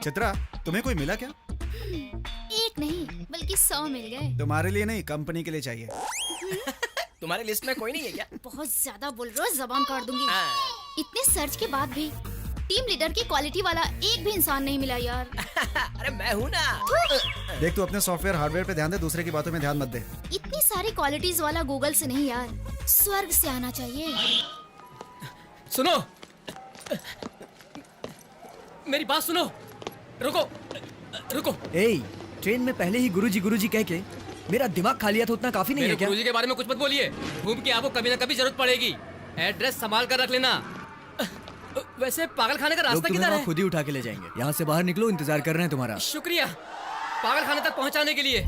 चित्रा, तुम्हें कोई मिला क्या? एक नहीं बल्कि 100 मिल गए। तुम्हारे लिए नहीं, कंपनी के लिए चाहिए। तुम्हारे लिस्ट में कोई नहीं है क्या? बहुत ज्यादा बोल रहे हो, जबान काट दूंगी। इतने सर्च के बाद भी टीम लीडर की क्वालिटी वाला एक भी इंसान नहीं मिला यार। अरे मैं हूँ ना। देख, तू अपने सॉफ्टवेयर हार्डवेयर पे ध्यान दे, दूसरे की बातों में ध्यान मत दे। इतनी सारी क्वालिटीज वाला गूगल से नहीं यार, स्वर्ग से आना चाहिए। सुनो, मेरी बात सुनो। रुको रुको। ए, ट्रेन में पहले ही गुरुजी कह के मेरा दिमाग खा लिया तो उतना काफी नहीं है क्या? गुरुजी के बारे में कुछ मत बोलिए। घूम के आपको कभी ना कभी जरूरत पड़ेगी। एड्रेस संभाल कर रख लेना। वैसे पागल खाने का लोग रास्ता तुम्हें किधर वहाँ है? खुद ही उठा के ले जाएंगे। यहाँ से बाहर निकलो, इंतजार कर रहे हैं तुम्हारा। शुक्रिया पागल खाने तक पहुँचाने के लिए।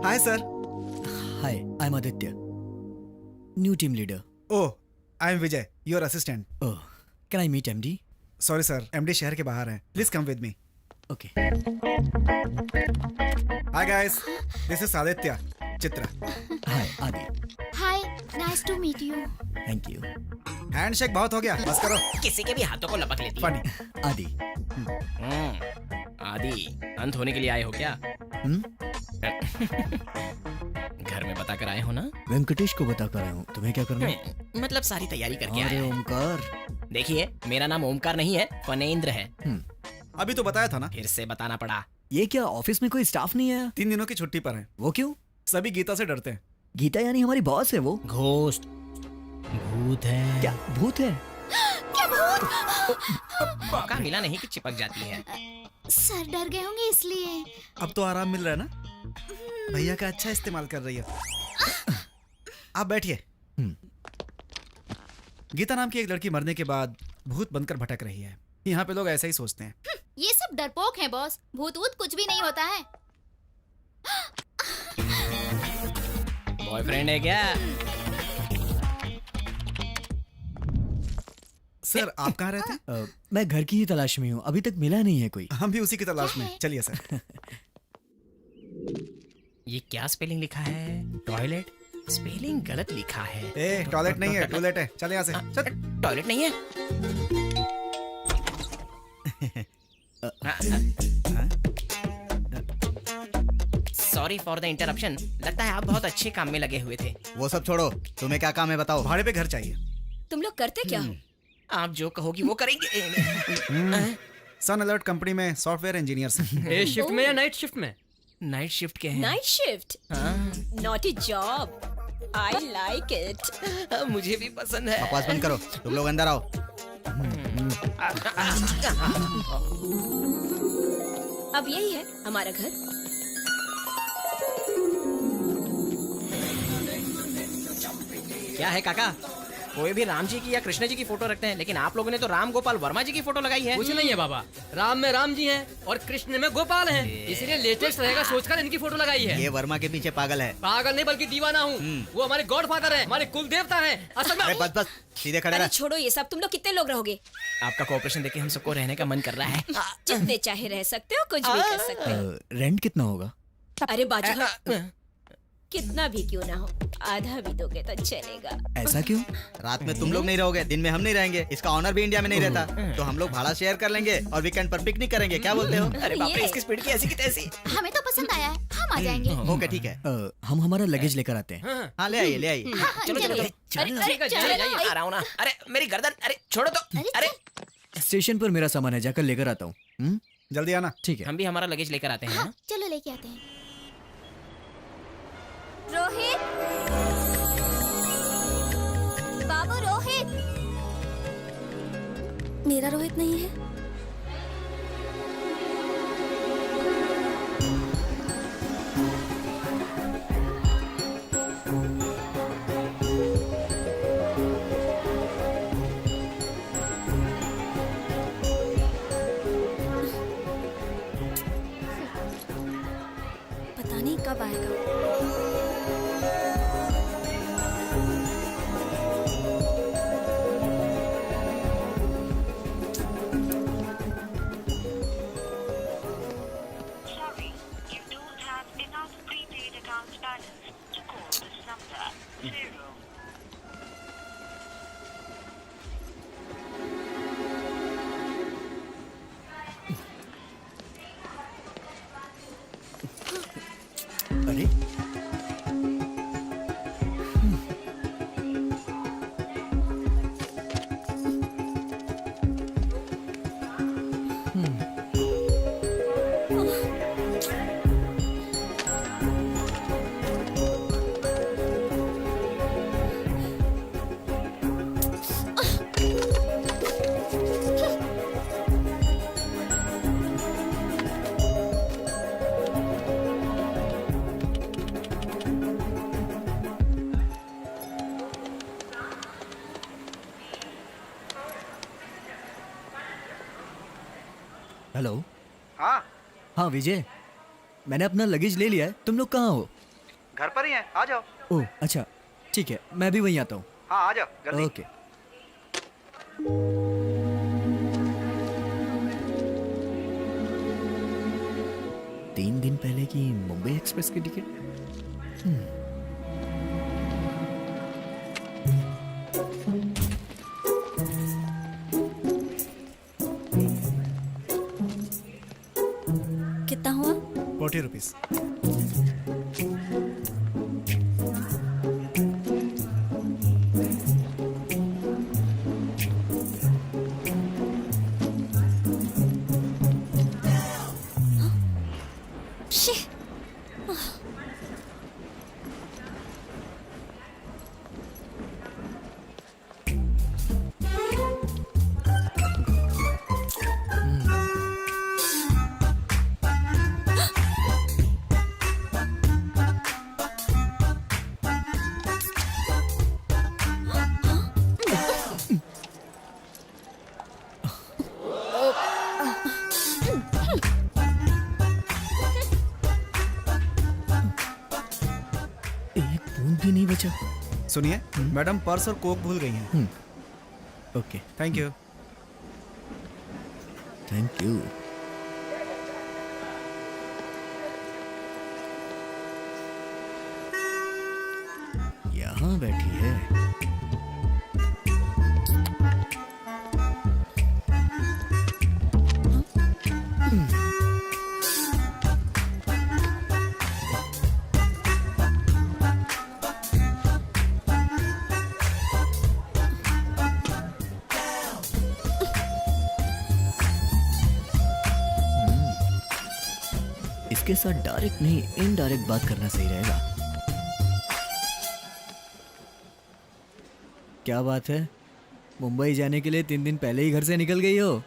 Hi sir. Hi, I am Aditya, new team leader. Oh, I am Vijay, your assistant. Oh, can I meet MD? Sorry sir, MD शहर के बाहर हैं। Please come with me. Okay. Hi guys, this is Aditya. Chitra. Hi Adi. Hi, nice to meet you. Thank you. Handshake बहुत हो गया, बस करो। किसी के भी हाथों को लपक लेती है। फनी। आदि। आदि, अंत होने के लिए आए हो क्या? घर में बता कर आए हो ना? वेंकटेश को बता कर आया हूँ, तुम्हें क्या करना है? मतलब सारी तैयारी करके आए अरे हैं। ओमकार। देखिए, मेरा नाम ओमकार नहीं है, फनेंद्र है। अभी तो बताया था ना। फिर से बताना पड़ा। ये क्या ऑफिस में कोई स्टाफ नहीं है? 3 दिनों की छुट्टी पर हैं। वो क्यों? सभी गीता से डरते हैं। गीता यानी हमारी बॉस है वो? घोस्ट, भूत है। क्या भूत है? मौका मिला नहीं कि चिपक जाती है। सर डर गए होंगे इसलिए। अब तो आराम मिल रहा है ना। भैया का अच्छा इस्तेमाल कर रही है। आप बैठिए। गीता नाम की एक लड़की मरने के बाद भूत बनकर भटक रही है। यहाँ पे लोग ऐसा ही सोचते हैं। ये सब डरपोक हैं बॉस, भूत वूत कुछ भी नहीं होता है। बॉयफ्रेंड है क्या? सर, आप कहाँ रहते हैं? मैं घर की ही तलाश में हूँ, अभी तक मिला नहीं है कोई। हम भी उसी की तलाश में। चलिए सर। ये क्या स्पेलिंग लिखा है? टॉयलेट? स्पेलिंग गलत लिखा है। ए, टॉयलेट नहीं है, टॉयलेट है। चल यहाँ से। चल। टॉयलेट नहीं है? Sorry for the interruption. लगता है आप बहुत अच्छे काम में लगे हुए थे। वो सब छोड़ो, तुम्हें क्या काम है बताओ। भाड़े पे घर चाहिए। तुम लोग करते क्या हो? आप जो कहोगी वो करेंगे। सन अलर्ट कंपनी में सॉफ्टवेयर इंजीनियर हैं। डे शिफ्ट में या नाइट शिफ्ट में? नाइट शिफ्ट के हैं। Night shift? Naughty job, I like it. मुझे भी पसंद है। बकवास बंद करो, तुम लोग अंदर आओ। अब यही है हमारा घर। क्या है काका? कोई भी राम जी की या कृष्ण जी की फोटो रखते हैं, लेकिन आप लोगों ने तो राम गोपाल वर्मा जी की फोटो लगाई है। कुछ नहीं है बाबा, राम में राम जी हैं और कृष्ण में गोपाल हैं, इसलिए लेटेस्ट रहेगा सोचकर इनकी फोटो लगाई है। ये वर्मा के पीछे पागल है। पागल नहीं बल्कि दीवाना हूँ। वो हमारे गॉडफादर है, हमारे कुल देवता है। असल में अरे बस बस, सीधे खड़े अरे रह। छोड़ो ये सब, तुम लोग कितने लोग रहोगे? आपका कोऑपरेशन देखे हम सबको रहने का मन कर रहा है। जितने चाहे रह सकते हो, कुछ भी कर सकते हो। रेंट कितना होगा? अरे बाजू, कितना भी क्यों ना हो, आधा भी दोगे तो चलेगा। ऐसा क्यों? रात में तुम लोग नहीं रहोगे, दिन में हम नहीं रहेंगे। इसका ऑनर भी इंडिया में नहीं रहता, तो हम लोग भाड़ा शेयर कर लेंगे और वीकेंड पर पिकनिक करेंगे। क्या बोलते हो? अरे बाप रे, ये- इसकी स्पीड की ऐसी की तैसी। हमें तो पसंद आया है, हम आ जाएंगे। ओके ठीक है। हम हमारा लगेज लेकर आते हैं। हाँ ले आइए, ले आइए। चलो चलो चलो। अरे ठीक है, जाइए जाइए। आ रहा हूँ ना। अरे मेरी गर्दन, अरे छोड़ो तो। अरे स्टेशन पर मेरा सामान है, जाकर लेकर आता हूँ। जल्दी आना। ठीक है। हम भी हमारा लगेज लेकर आते हैं हाँ, ना? चलो लेके आते हैं। रोहित, बाबू रोहित। मेरा रोहित नहीं है। पता नहीं कब आएगा। अरे हेलो। हाँ हाँ विजय, मैंने अपना लगेज ले लिया है। तुम लोग कहाँ हो? घर पर ही हैं, आ जाओ। ओह अच्छा, ठीक है, मैं भी वहीं आता हूँ। हाँ आ जाओ जल्दी। ओके। तीन दिन पहले की मुंबई एक्सप्रेस की टिकट। कितना हुआ? 40 रुपीज। Shit. एक बूंद भी नहीं बचा। सुनिए, मैडम पर्स और कोक भूल गई हैं। Okay, thank you. Thank you. यहाँ बैठी है। इसके साथ डायरेक्ट नहीं, इनडायरेक्ट बात करना सही रहेगा। क्या बात है, मुंबई जाने के लिए 3 दिन पहले ही घर से निकल गई हो?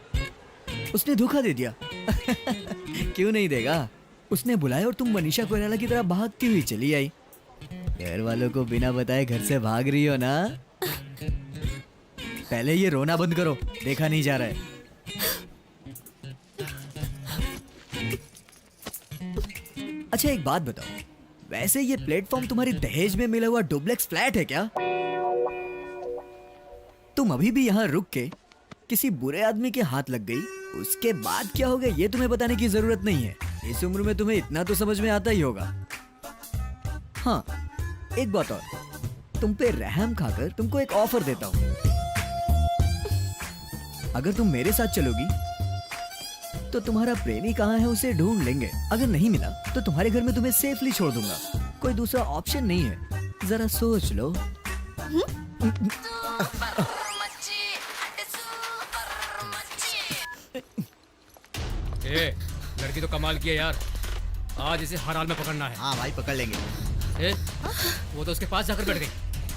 उसने धोखा दे दिया। क्यों नहीं देगा? उसने बुलाया और तुम मनीषा कोइराला की तरह भागती हुई चली आई। घर वालों को बिना बताए घर से भाग रही हो ना? पहले ये रोना बंद करो, देखा नहीं जा रहा है। अच्छा एक बात बताओ, वैसे ये प्लेटफॉर्म तुम्हारी दहेज में मिला हुआ डुप्लेक्स फ्लैट है क्या? तुम अभी भी यहाँ रुक के किसी बुरे आदमी के हाथ लग गई, उसके बाद क्या हो गया ये तुम्हें बताने की जरूरत नहीं है। इस उम्र में तुम्हें इतना तो समझ में आता ही होगा। हाँ एक बात और, तुम पे रहम खाकर तुमको एक ऑफर देता हूँ। अगर तुम मेरे साथ चलोगी तो तुम्हारा प्रेमी कहाँ है उसे ढूंढ लेंगे। अगर नहीं मिला तो तुम्हारे घर में तुम्हें सेफली छोड़ दूंगा। कोई दूसरा ऑप्शन नहीं है, जरा सोच लो। ए, लड़की तो कमाल की है यार, आज इसे हर हाल में पकड़ना है। हाँ भाई पकड़ लेंगे। ए, वो तो उसके पास जाकर बैठ गई।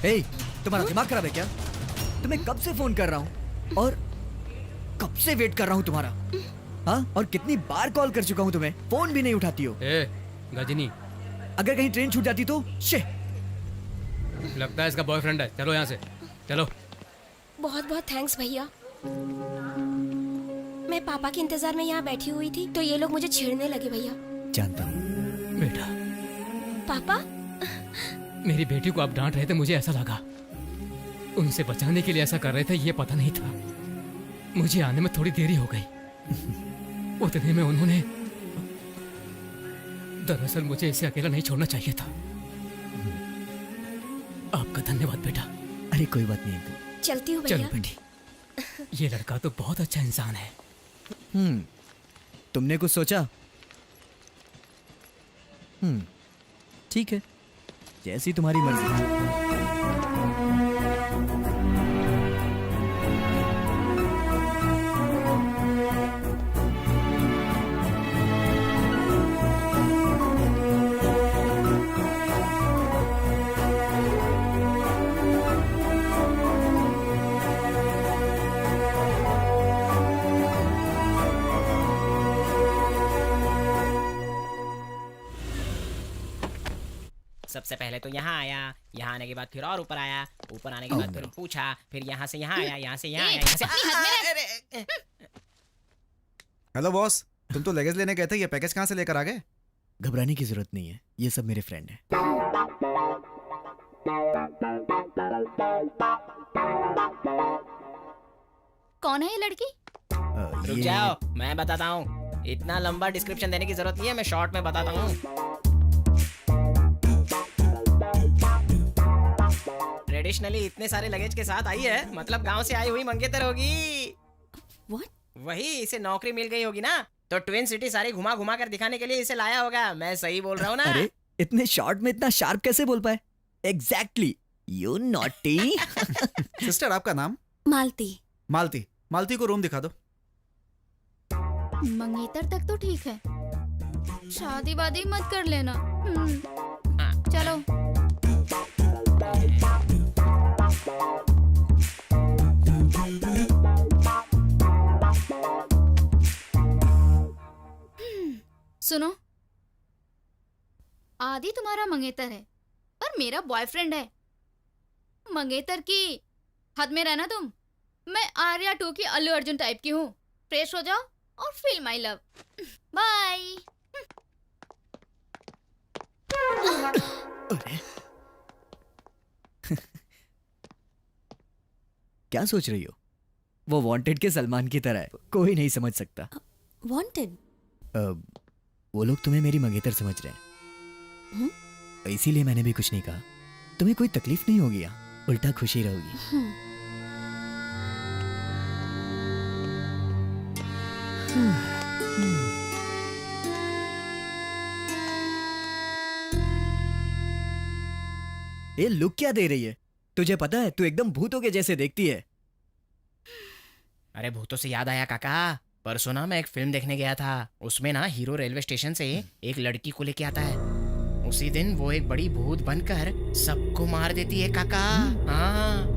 हे, तुम्हारा दिमाग खराब है क्या? तुम्हें कब से फोन कर रहा हूँ और कब से वेट कर रहा हूँ तुम्हारा। हाँ, और कितनी बार कॉल कर चुका हूँ तुम्हें, फोन भी नहीं उठाती हो। ए, गजनी, अगर कहीं ट्रेन छूट जाती तो लगता है इसका बॉयफ्रेंड है। चलो यहाँ से, चलो। बहुत बहुत थैंक्स भैया। मैं पापा के इंतजार में यहाँ बैठी हुई थी तो ये लोग मुझे छेड़ने लगे भैया। जानता हूँ। बेटा, पापा मेरी बेटी को आप डांट रहे थे, मुझे ऐसा लगा उनसे बचाने के लिए ऐसा कर रहे थे, ये पता नहीं था। मुझे आने में थोड़ी देरी हो गई। उतने में उन्होंने, दरअसल मुझे इसे अकेला नहीं छोड़ना चाहिए था। आपका धन्यवाद बेटा। अरे कोई बात नहीं। चलती हूँ चलो भैया। बेटी, ये लड़का तो बहुत अच्छा इंसान है। तुमने कुछ सोचा? ठीक है, जैसी तुम्हारी मर्जी। सबसे पहले तो यहाँ आया, यहाँ आने के बाद फिर और ऊपर आया, ऊपर आने के बाद फिर पूछा, फिर यहाँ से यहाँ आया, यहाँ से यहाँ आया, यहाँ से अपनी हद में रह। हेलो बॉस, तुम तो लगेज लेने गए थे, ये पैकेज कहाँ से लेकर आ गए? घबराने की जरूरत नहीं है, ये सब मेरे फ्रेंड हैं। कौन है ये लड़की? रुक जाओ, मैं बताता हूँ। इतना लंबा डिस्क्रिप्शन देने की जरूरत नहीं है, मैं शॉर्ट में बताता हूँ। ट्रेडिशनली इतने सारे लगेज के साथ आई है, मतलब गांव से आई हुई मंगेतर होगी। What? वही, इसे नौकरी मिल गई होगी ना, तो ट्विन सिटी सारी घुमा घुमा कर दिखाने के लिए इसे लाया होगा। मैं सही बोल रहा हूँ ना? अरे इतने शॉर्ट में इतना शार्प कैसे बोल पाए? Exactly, you naughty. सिस्टर, आपका नाम? मालती। मालती। मालती को रूम दिखा दो। मंगेतर तक तो ठीक है, शादी वादी मत कर लेना। चलो। सुनो, आदि तुम्हारा मंगेतर है, पर मेरा बॉयफ्रेंड है। मंगेतर की हद में रहना तुम। मैं आर्या 2 की अल्लू अर्जुन टाइप की हूँ। फ्रेश हो जाओ और फील माई लव। बाय। क्या सोच रही हो? वो वांटेड के सलमान की तरह है, कोई नहीं समझ सकता। वांटेड? वो लोग तुम्हें मेरी मंगेतर समझ रहे हैं, इसीलिए मैंने भी कुछ नहीं कहा। तुम्हें कोई तकलीफ नहीं होगी, उल्टा खुशी रहोगी। ये लुक क्या दे रही है? तुझे पता है, तू एकदम भूतों के जैसे देखती है। अरे भूतों से याद आया काका, परसों ना मैं एक फिल्म देखने गया था। उसमें ना हीरो रेलवे स्टेशन से एक लड़की को लेके आता है। उसी दिन वो एक बड़ी भूत बनकर सबको मार देती है काका। हाँ।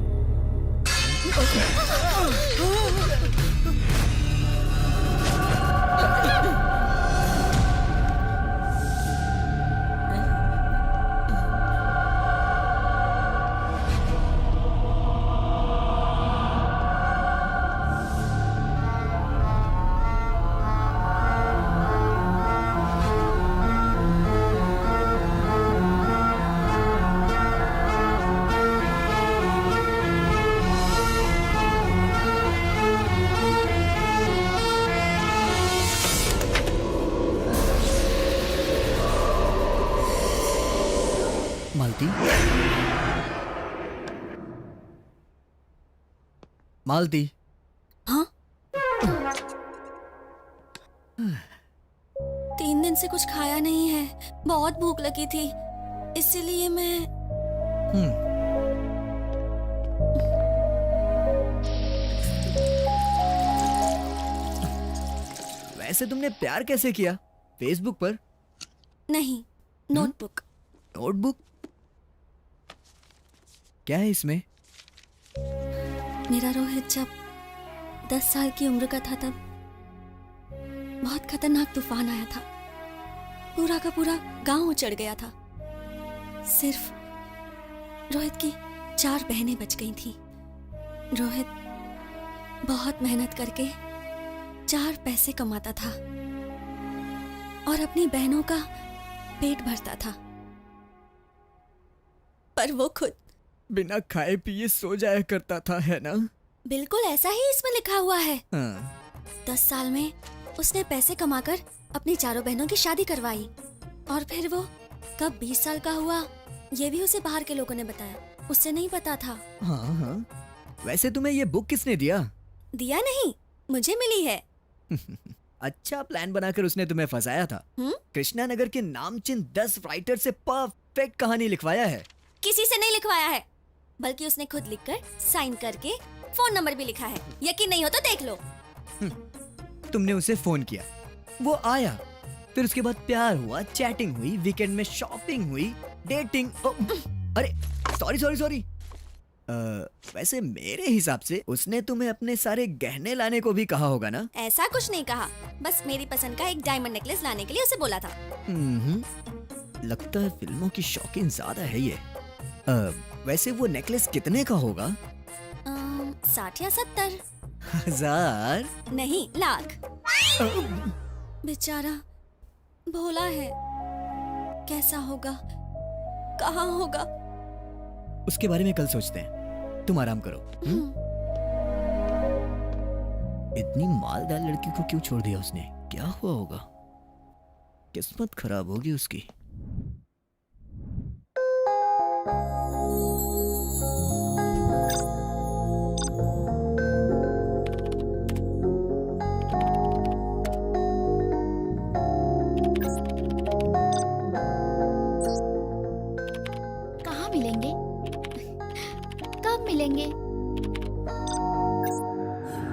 मालती, मालती। हाँ? 3 दिन से कुछ खाया नहीं है, बहुत भूख लगी थी, इसीलिए मैं। वैसे तुमने प्यार कैसे किया? फेसबुक पर? नहीं, नोटबुक। नोटबुक? क्या है इसमें? मेरा रोहित जब 10 साल की उम्र का था, तब बहुत खतरनाक तूफान आया था। पूरा का पूरा गांव उजड़ गया था। सिर्फ रोहित की 4 बहनें बच गई थी। रोहित बहुत मेहनत करके 4 पैसे कमाता था और अपनी बहनों का पेट भरता था, पर वो खुद बिना खाए पिए सो जाया करता था, है ना? बिल्कुल ऐसा ही इसमें लिखा हुआ है। हाँ। 10 साल में उसने पैसे कमाकर अपनी 4 बहनों की शादी करवाई, और फिर वो कब 20 साल का हुआ ये भी उसे बाहर के लोगों ने बताया, उससे नहीं पता था। हाँ हाँ। वैसे तुम्हें ये बुक किसने दिया? दिया नहीं, मुझे मिली है। अच्छा प्लान बनाकर उसने तुम्हें फंसाया था। कृष्णा नगर के नामचीन 10 राइटर से परफेक्ट परफेक्ट कहानी लिखवाया है। किसी से नहीं लिखवाया है, बल्कि उसने खुद लिखकर साइन करके फोन नंबर भी लिखा है। यकीन नहीं हो तो देख लो। तुमने उसे फोन किया, वो आया, फिर उसके बाद प्यार हुआ, चैटिंग हुई, वीकेंड में शॉपिंग हुई, डेटिंग। अरे सॉरी सॉरी सॉरी। वैसे मेरे हिसाब से उसने तुम्हें अपने सारे गहने लाने को भी कहा होगा ना? ऐसा कुछ नहीं कहा, बस मेरी पसंद का एक डायमंड नेकलेस लाने के लिए उसे बोला था। लगता है फिल्मों की शौकीन ज्यादा है ये। वैसे वो नेकलेस कितने का होगा? 60 या 70? 1000? नहीं, लाख। बेचारा भोला है, कैसा होगा, कहाँ होगा? उसके बारे में कल सोचते हैं, तुम आराम करो। इतनी मालदार लड़की को क्यों छोड़ दिया उसने? क्या हुआ होगा? किस्मत खराब होगी उसकी। कहाँ मिलेंगे? कब मिलेंगे?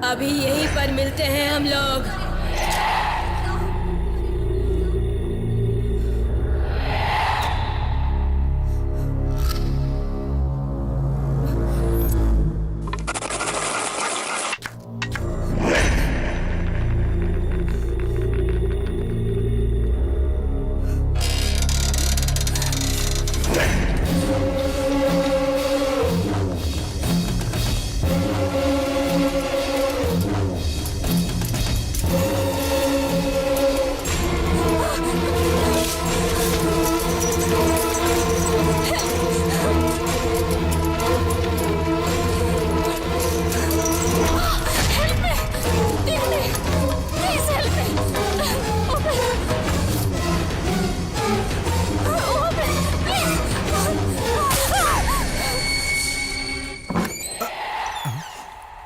अभी यहीं पर मिलते हैं हम लोग।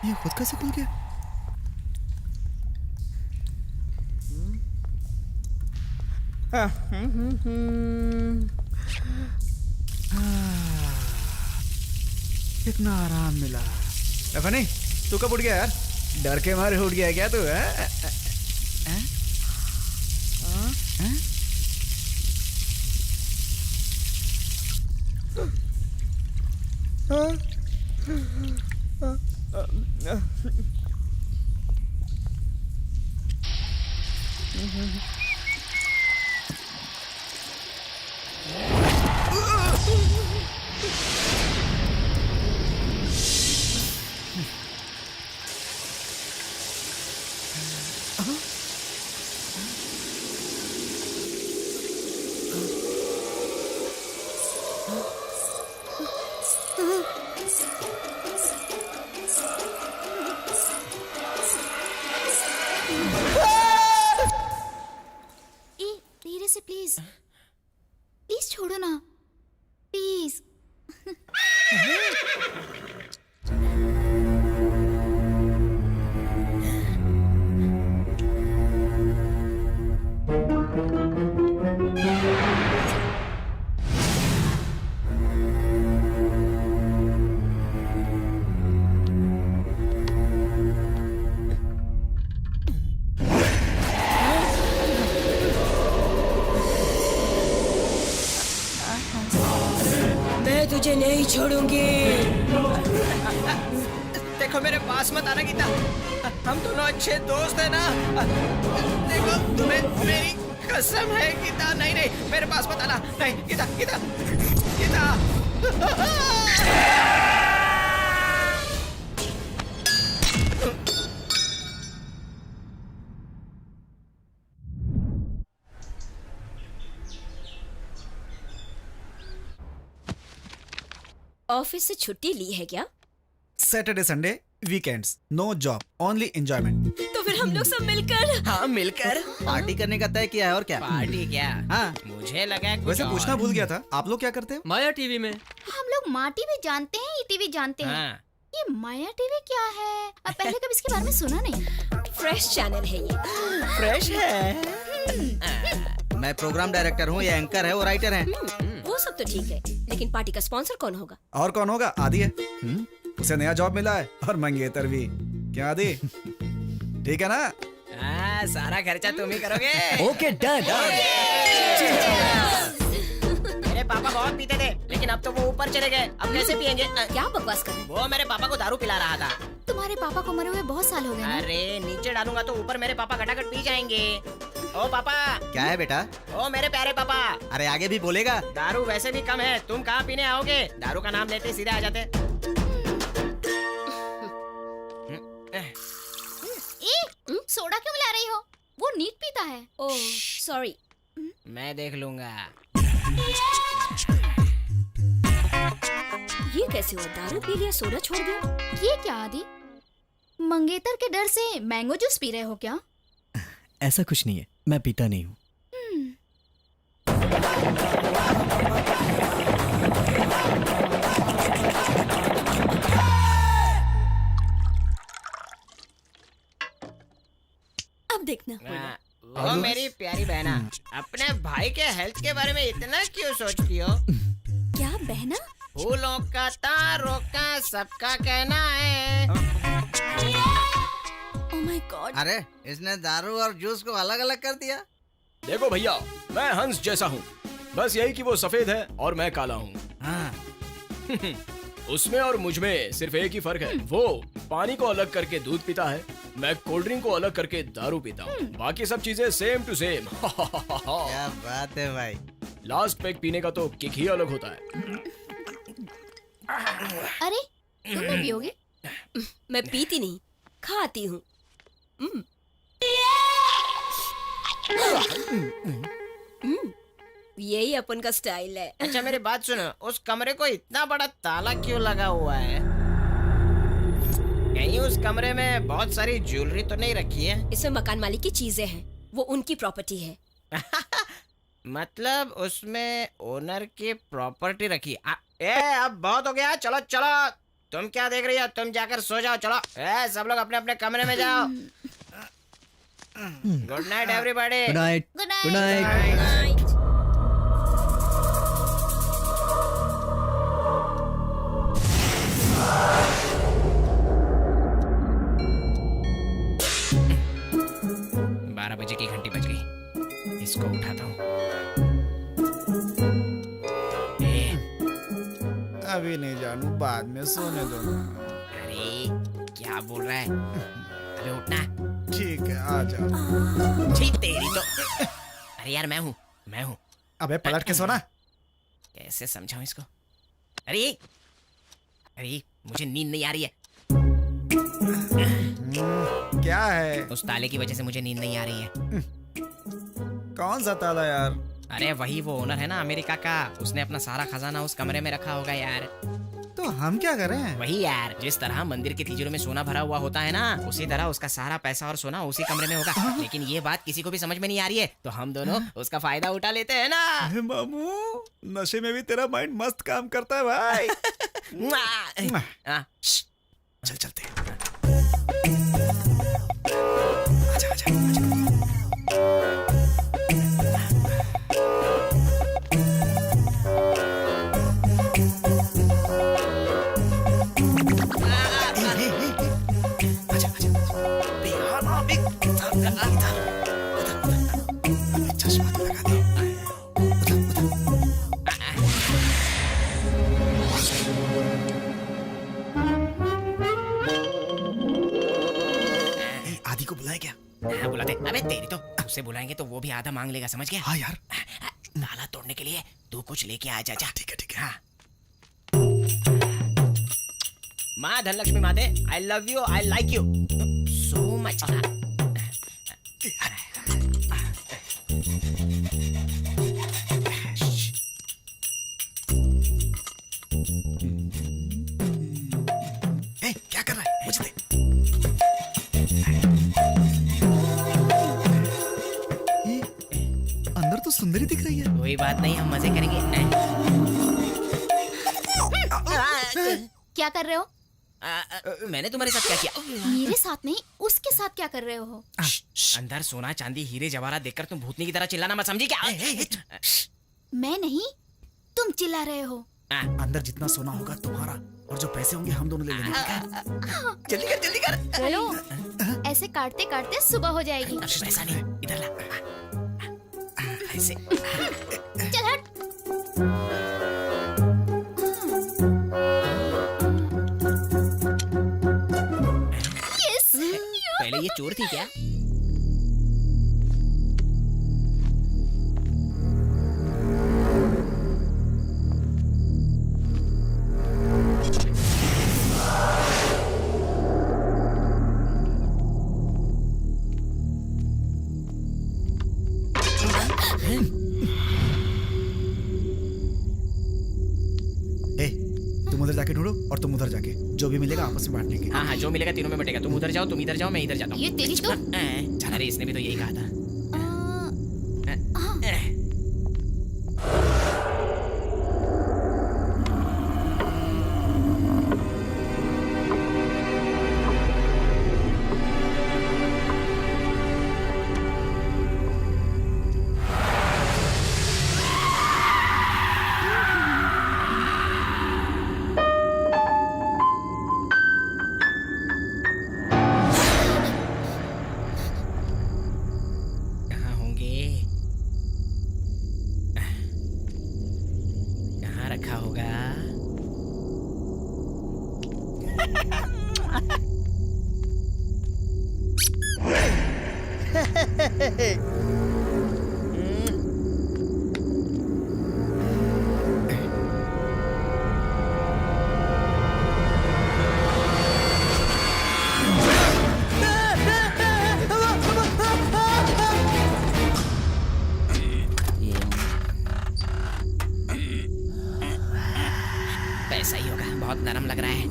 ये खुद कैसे खुल गया? कितना आराम मिला। फनी, तू कब उठ गया यार? डर के मारे उठ गया क्या तू? धीरे से प्लीज, प्लीज छोड़ो ना, प्लीज। मैं तुझे नहीं छोड़ूंगी। देखो मेरे पास मत आना गीता, हम दोनों अच्छे दोस्त हैं ना। देखो तुम्हें मेरी कसम है गीता। नहीं नहीं, मेरे पास मत आना। नहीं गीता, गीता, गीता। ऑफिस से छुट्टी ली है क्या? Saturday Sunday weekends, no job, only enjoyment. तो फिर हम लोग सब मिलकर हाँ मिलकर पार्टी करने का तय किया है और क्या? पार्टी क्या? हाँ। मुझे लगा कुछ वैसे और। पूछना भूल गया था, आप लोग क्या करते हो? माया टीवी में। हम लोग माँ टीवी जानते हैं, टीवी जानते हैं। हाँ। ये माया टीवी क्या है? अब पहले कभी इसके बारे में सुना नहीं। फ्रेश चैनल है ये। फ्रेश है। मैं प्रोग्राम डायरेक्टर हूँ, ये एंकर है और राइटर है। वो सब तो ठीक है, लेकिन पार्टी का स्पॉन्सर कौन होगा? और कौन होगा? आदि है। उसे नया जॉब मिला है और मंगेतर भी। क्या आदि? ठीक है ना? सारा खर्चा तुम ही करोगे। Okay done. मेरे पापा बहुत पीते थे, लेकिन अब तो वो ऊपर चले गए। अब कैसे पियेंगे? क्या बकवास कर रहे हैं? वो मेरे पापा को दारू पिला रहा था। तुम्हारे पापा को मरे हुए बहुत साल हो गए ना? अरे नीचे डालूंगा तो ऊपर मेरे पापा घटाघट पी जाएंगे। ओ पापा। क्या है बेटा? ओ मेरे प्यारे पापा। अरे आगे भी बोलेगा। दारू वैसे भी कम है, तुम कहाँ पीने आओगे? दारू का नाम लेते सीधे आ जाते। सोडा क्यों मिला रही हो? वो नीट पीता है। Oh sorry. मैं देख लूंगा। ये कैसे हुआ? दारू पी लिया, सोडा छोड़ दिया। ये क्या आदि? मंगेतर के डर से मैंगो जूस पी रहे हो क्या? ऐसा कुछ नहीं है, मैं पीता नहीं हूँ। अब देखना। वो मेरी प्यारी बहना, अपने भाई के हेल्थ के बारे में इतना क्यों सोचती हो? क्या बहना? फूलों का तारों का सबका कहना है। Oh my God. अरे इसने दारू और जूस को अलग अलग कर दिया। देखो भैया, मैं हंस जैसा हूँ, बस यही कि वो सफेद है और मैं काला हूँ। हाँ। उसमें और मुझ में सिर्फ एक ही फर्क है, वो पानी को अलग करके दूध पीता है, मैं कोल्ड ड्रिंक को अलग करके दारू पीता हूँ। बाकी सब चीजें सेम टू सेम। क्या बात है भाई। लास्ट पैक पीने का तो किक ही अलग होता है। अरे तुम नहीं पियोगे? मैं पीती नहीं, खाती हूँ। यही अपन का स्टाइल है। अच्छा मेरी बात सुनो, उस कमरे को इतना बड़ा ताला क्यों लगा हुआ है? कहीं उस कमरे में बहुत सारी ज्वेलरी तो नहीं रखी है? इसमें मकान मालिक की चीजें हैं, वो उनकी प्रॉपर्टी है। मतलब उसमें ओनर की प्रॉपर्टी रखी। अब बहुत हो गया, चलो चलो। तुम क्या देख रही हो? तुम जाकर सो जाओ, चलो। सब लोग अपने अपने कमरे में जाओ। Good night everybody. Good night. Good good night. Night. बजे की घंटी बज गई, इसको उठाता हूँ। अभी नहीं जानू, बाद में सोने दो ना। अरे क्या बोल रहा है? अबे उठना। ठीक है, आ जाओ। छी तेरी तो। अरे यार मैं हूँ। अबे पलट के सोना। कैसे समझाऊं इसको? अरे मुझे नींद नहीं आ रही है। क्या है? उस ताले की वजह से मुझे नींद नहीं आ रही है। कौन सा ताला यार? अरे वही वो ओनर है ना अमेरिका का, उसने अपना सारा खजाना उस कमरे में रखा होगा यार। तो हम क्या करें? वही यार, जिस तरह मंदिर के तिजोरी में सोना भरा हुआ होता है ना, उसी तरह उसका सारा पैसा और सोना उसी कमरे में होगा। लेकिन ये बात किसी को भी समझ में नहीं आ रही है, तो हम दोनों उसका फायदा उठा लेते हैं ना। मामू, नशे में भी तेरा माइंड मस्त काम करता है भाई। चल चलते हैं। आजा, आजा, आजा। चश्मा तो लगा दे। आदि को बुलाए क्या? हाँ बुलाते। अबे तेरी तो, उससे बुलाएंगे तो वो भी आधा मांग लेगा, समझ गया? हाँ यार। ताला तोड़ने के लिए तू कुछ लेके आ जा। ठीक है ठीक है। हाँ। माँ धनलक्ष्मी माते, I love you, I like you so much. क्या कर रहा है? मुझे दे। अंदर तो सुंदरी दिख रही है। कोई बात नहीं, हम मजे करेंगे। क्या कर रहे हो? मैंने तुम्हारे साथ क्या किया? मेरे साथ नहीं, उसके साथ क्या कर रहे हो? अंदर सोना चांदी हीरे जवाहरात देखकर तुम भूतनी की तरह चिल्लाना मत, समझी क्या? मैं नहीं, तुम चिल्ला रहे हो? अंदर जितना सोना होगा तुम्हारा और जो पैसे होंगे हम दोनों ले लेंगे, ठीक है? जल्दी कर जल्दी कर। हेलो, ऐसे काटते काटते सुबह हो जाएगी। पैसा नहीं, इधर ला। ऐसे चल हट। यस। पहले ये चोर थी क्या? तुम उधर जाके ढूंढो और तुम उधर जाके, जो भी मिलेगा आपस में बांट लेंगे। हाँ हाँ, जो मिलेगा तीनों में बटेगा। तुम उधर जाओ, तुम इधर जाओ, मैं इधर जाता हूँ। ये तेरी तो अरे इसने भी तो यही कहा था। कहाँ होंगे? कहाँ रखा होगा? पैसा ही होगा, बहुत नरम लग रहा है।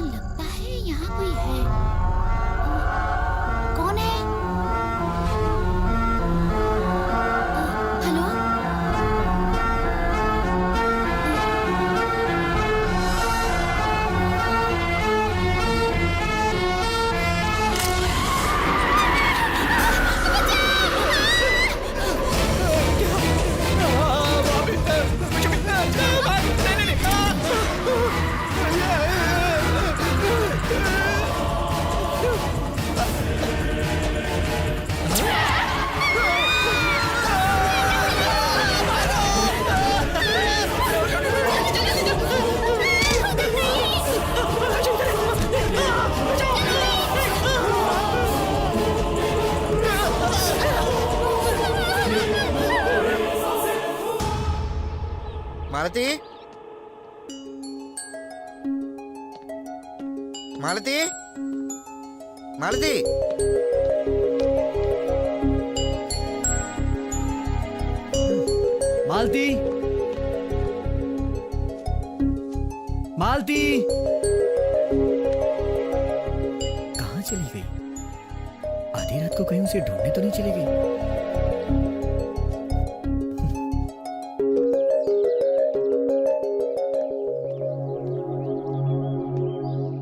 लगता है यहाँ कोई है। कौन है? हेलो? मालती, मालती, मालती। मालती, मालती कहाँ चली गई? आधी रात को कहीं उसे ढूंढने तो नहीं चली गई?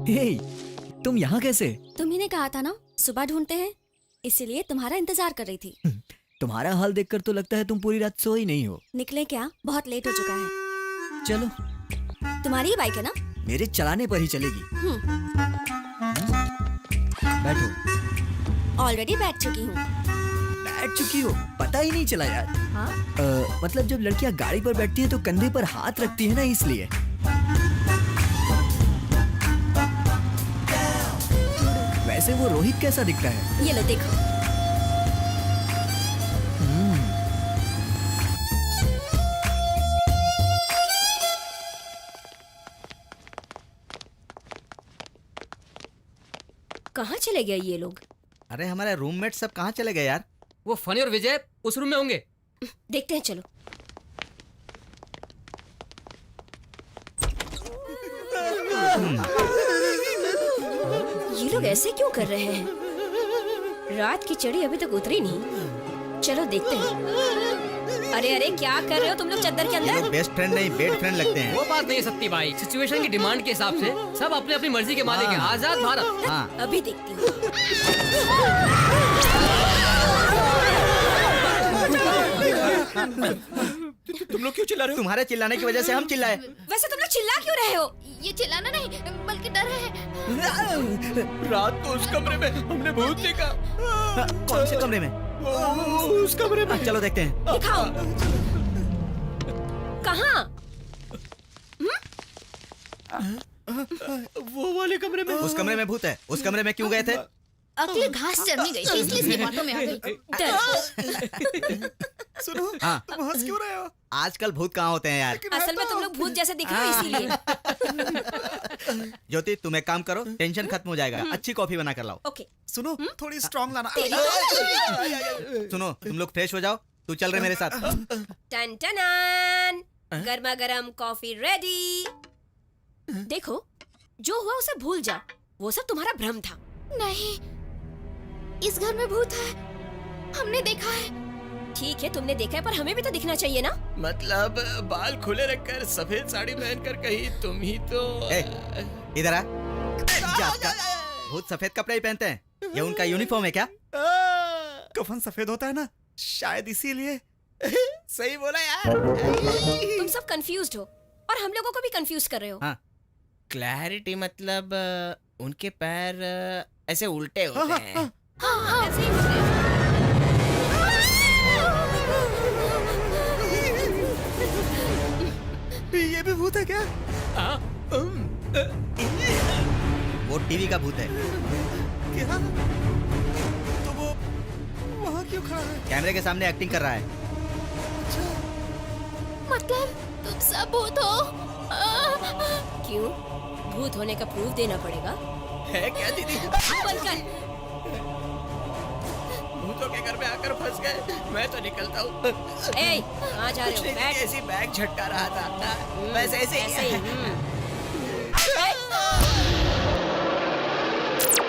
हे, तुम यहाँ कैसे? तुम्ही ने कहा था ना सुबह ढूंढते हैं, इसीलिए तुम्हारा इंतजार कर रही थी। तुम्हारा हाल देखकर तो लगता है तुम पूरी रात सोई नहीं हो। निकले क्या? बहुत लेट हो चुका है। चलो, तुम्हारी ही बाइक है ना? मेरे चलाने पर ही चलेगी। बैठो। ऑलरेडी बैठ चुकी हूँ। बैठ चुकी हो? पता ही नहीं चला यार। हाँ? मतलब जब लड़कियां गाड़ी पर बैठती हैं तो कंधे पर हाथ रखती है ना, इसलिए। वैसे वो रोहित कैसा दिखता है? ये लो देखो। कहाँ चले गए ये लोग? अरे हमारे रूममेट सब कहाँ चले गए यार? वो फनी और विजय उस रूम में होंगे। देखते हैं, चलो। ये लोग ऐसे क्यों कर रहे हैं? रात की चढ़ी अभी तक उतरी नहीं। चलो देखते हैं। अरे अरे क्या कर रहे हो तुम लोग चद्दर के ये अंदर? लोग बेस्ट फ्रेंड नहीं बेड फ्रेंड लगते हैं। वो बात नहीं है सत्ती भाई, सिचुएशन की डिमांड के हिसाब से सब अपनी अपनी मर्जी के मालिक हैं। आजाद भारत। हाँ अभी देखती हूँ। तुम लोग क्यों चिल्ला रहे हो? तुम्हारे चिल्लाने की वजह से हम चिल्लाए। वैसे तुम लोग चिल्ला क्यों रहे हो? ये चिल्लाना नहीं बल्कि डर है। रात को उस कमरे में हमने भूत देखा। कौन से कमरे में? उस कमरे में। चलो देखते हैं। दिखाओ। कहाँ? वो वाले कमरे में। उस कमरे में भूत है। उस कमरे में क्यों गए थे? अगले घास चरने गई थी इसलिए इसकी बातों में आ गई। डर। सुनो, हाँ। तुम हंस क्यों रहे हो? आजकल भूत कहाँ होते हैं यार? असल में तुम लोग भूत जैसे दिख रहे हो इसीलिए। ज्योति तुम एक काम करो, टेंशन खत्म हो जाएगा। अच्छी कॉफी बना कर लाओ। ओके। सुनो, थोड़ी स्ट्रांग लाना। सुनो तुम लोग फ्रेश हो जाओ, तू चल रहे मेरे साथ। टन टनान, गर्मा गर्म कॉफी रेडी। देखो, जो हुआ उसे भूल जाओ। वो सब तुम्हारा भ्रम था। नहीं, इस घर में भूत है, हमने देखा है। ठीक है तुमने देखा है, पर हमें भी तो दिखना चाहिए ना। मतलब बाल खुले रखकर सफेद साड़ी पहनकर कहीं तुम ही तो। इधर आ। जात का। भूत सफेद कपड़े ही पहनते हैं, ये उनका यूनिफॉर्म है क्या? कफन सफेद होता है ना, शायद इसीलिए। सही बोला यार। तुम सब कंफ्यूज्ड हो और हम लोगों को भी कंफ्यूज कर रहे हो। हाँ। क्लैरिटी मतलब उनके पैर ऐसे उल्टे होते हैं। हाँ, ऐसे ही मुझे। ये भी भूत है क्या? वो टीवी का भूत है। क्या? तो वो वहाँ क्यों खड़ा है? कैमरे के सामने एक्टिंग कर रहा है। मतलब तुम सब भूत हो? क्यों? भूत होने का प्रूफ देना पड़ेगा। है क्या दीदी? बंद कर। भूतों के घर में आकर फंस गए। मैं तो निकलता हूँ। ए, कहाँ जा रहे हो? बैठ। ऐसी बैग झटका रहा था। वैसे ऐसे ऐसे ही।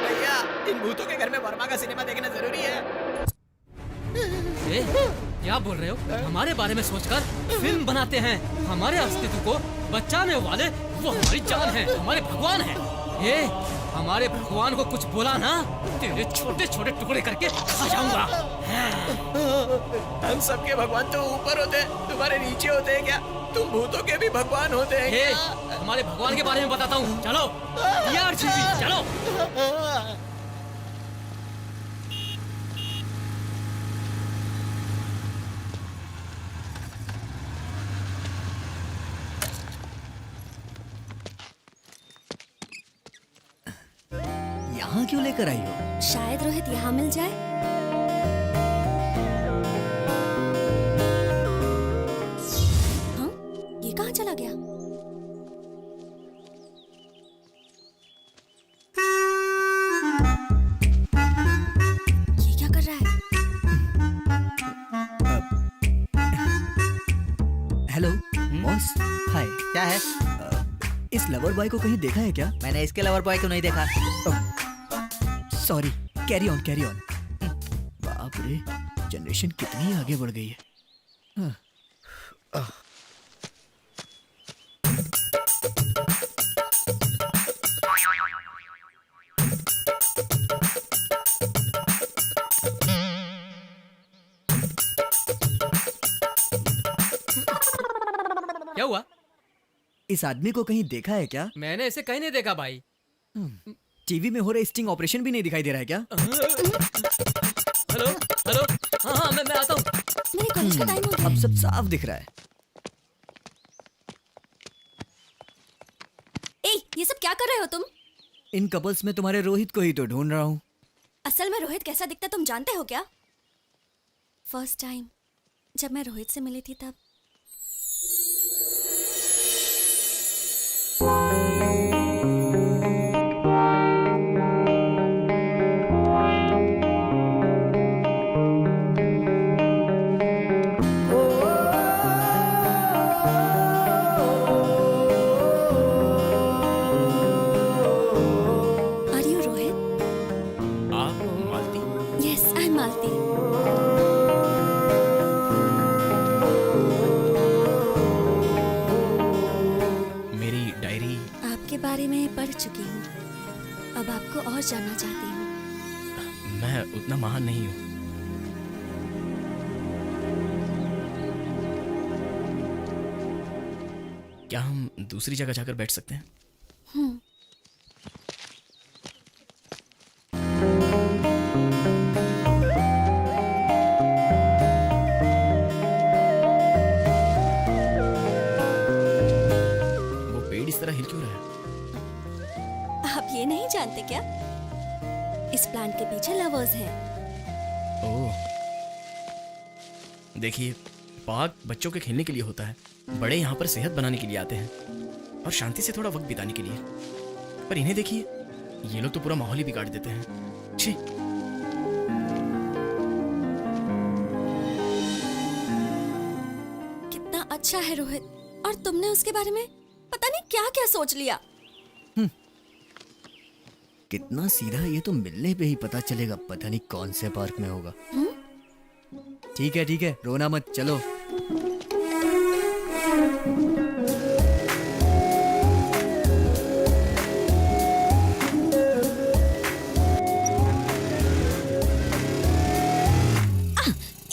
भैया, इन भूतों के घर में वर्मा का सिनेमा देखना जरूरी है। ए, क्या बोल रहे हो? हमारे बारे में सोचकर फिल्म बनाते हैं। हमारे अस्तित्व को बचाने वाले वो हमारी जान है, हमारे भगवान है। ए, हमारे भगवान को कुछ बोला ना, तेरे छोटे छोटे टुकड़े करके खा जाऊंगा। हम सबके भगवान तो ऊपर होते हैं, तुम्हारे नीचे होते हैं क्या? तुम भूतों के भी भगवान होते हैं ए, क्या? हमारे भगवान के बारे में बताता हूँ। चलो यार जीवी, चलो। यहाँ क्यों लेकर आई हो? शायद रोहित यहाँ मिल जाए। हाँ? ये कहाँ चला गया? ये क्या कर रहा है? हेलो बॉस, हाय। क्या है? इस लवर बॉय को कहीं देखा है क्या? मैंने इसके लवर बॉय को नहीं देखा। Sorry, carry on carry on. बाप रे, जनरेशन कितनी आगे बढ़ गई है। क्या हुआ? इस आदमी को कहीं देखा है क्या? मैंने इसे कहीं नहीं देखा भाई। टीवी में हो रहे स्टिंग ऑपरेशन भी नहीं दिखाई दे रहा है क्या? हेलो हेलो, हाँ हाँ मैं आता हूँ। मेरे कॉलेज का टाइम हो गया। अब सब साफ दिख रहा है। ए, ये सब क्या कर रहे हो तुम? इन कपल्स में तुम्हारे रोहित को ही तो ढूंढ रहा हूँ। असल में रोहित कैसा दिखता तुम जानते हो क्या? फर्स्ट टाइम जब मैं रोहित से मिली थी तब। Are you Rohit? आप मालती? Yes, I'm Malti. के बारे में पढ़ चुकी हूँ। अब आपको और जानना चाहती हूँ। मैं उतना महान नहीं हूँ। क्या हम दूसरी जगह जाकर बैठ सकते हैं? वो पेड़ इस तरह हिल क्यों रहा है? आप ये नहीं जानते क्या? इस प्लांट के पीछे लवर्स हैं। ओह, देखिए, पार्क बच्चों के खेलने के लिए होता है, बड़े यहाँ पर सेहत बनाने के लिए आते हैं और शांति से थोड़ा वक्त बिताने के लिए। पर इन्हें देखिए, ये लोग तो पूरा माहौल ही बिगाड़ देते हैं। छी। कितना अच्छा है रोहित, और तुमने उसके बारे में पता नहीं क्या क्या सोच लिया। कितना सीधा, ये तो मिलने पे ही पता चलेगा। पता नहीं कौन से पार्क में होगा। ठीक है, रोना मत, चलो।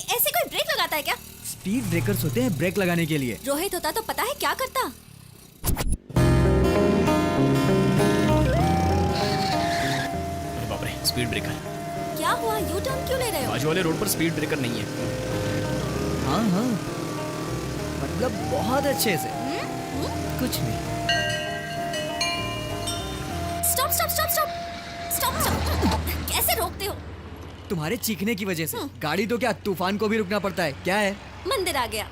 ऐसे कोई ब्रेक लगाता है क्या? स्पीड ब्रेकर्स होते हैं ब्रेक लगाने के लिए। रोहित होता तो पता है क्या करता। अरे बाप रे, स्पीड ब्रेकर। क्या हुआ, यू टर्न क्यों ले रहे हो? बाजू वाले रोड पर स्पीड ब्रेकर नहीं है। हाँ, मतलब बहुत अच्छे से। कुछ नहीं। स्टॉप। कैसे रोकते हो? तुम्हारे चीखने की वजह से। गाड़ी तो क्या, तूफान को भी रुकना पड़ता है। क्या है? मंदिर आ गया।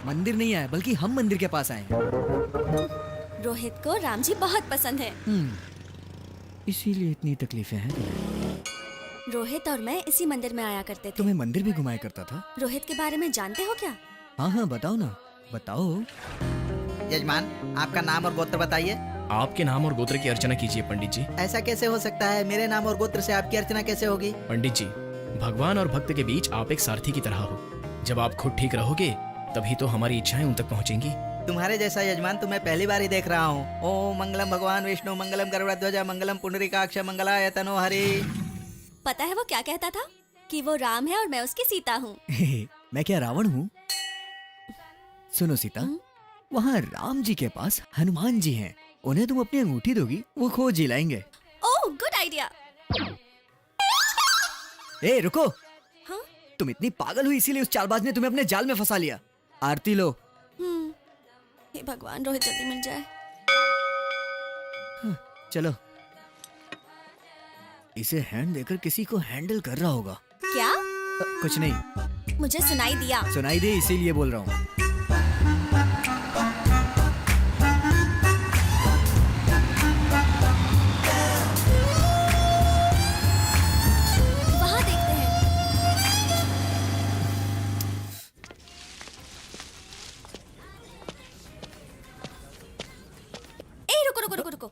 मंदिर नहीं आया, बल्कि हम मंदिर के पास आए। रोहित को राम जी बहुत पसंद है। इसीलिए इतनी तकलीफें हैं तुम्हें। रोहित और मैं इसी मंदिर में आया करते थे। तुम्हें मंदिर भी घुमाया करता था? रोहित के बारे में जानते हो क्या? हाँ, बताओ ना, बताओ। यजमान, आपका नाम और गोत्र बताइए। आपके नाम और गोत्र की अर्चना कीजिए पंडित जी। ऐसा कैसे हो सकता है? मेरे नाम और गोत्र से आपकी अर्चना कैसे होगी? पंडित जी, भगवान और भक्त के बीच आप एक सारथी की तरह हो। जब आप खुद ठीक रहोगे तभी तो हमारी इच्छाएं उन तक पहुंचेंगी। तुम्हारे जैसा यजमान तो मैं पहली बार ही देख रहा हूँ। ओम मंगलम भगवान विष्णु, मंगलम गरुड़ध्वज, मंगलम पुंडरीकाक्ष, मंगलाय तनो हरि। पता है वो क्या कहता था? कि वो राम है और मैं उसकी सीता हूँ। मैं क्या रावण हूँ? सुनो सीता, वहाँ राम जी के पास हनुमान जी हैं। उन्हें तुम अपनी अंगूठी दोगी, वो खोज ही लाएंगे। ओह, गुड आइडिया। ए रुको। हाँ? तुम इतनी पागल हुई इसीलिए उस चालबाज ने तुम्हें अपने जाल में फंसा लिया। आरती लो। हे भगवान, रोहित जल्दी मिल जाए। चलो। इसे हैंड देकर किसी को हैंडल कर रहा होगा। क्या? कुछ नहीं, मुझे सुनाई दिया। सुनाई दे इसीलिए बोल रहा हूँ। वहाँ देखते हैं। ए, रुको।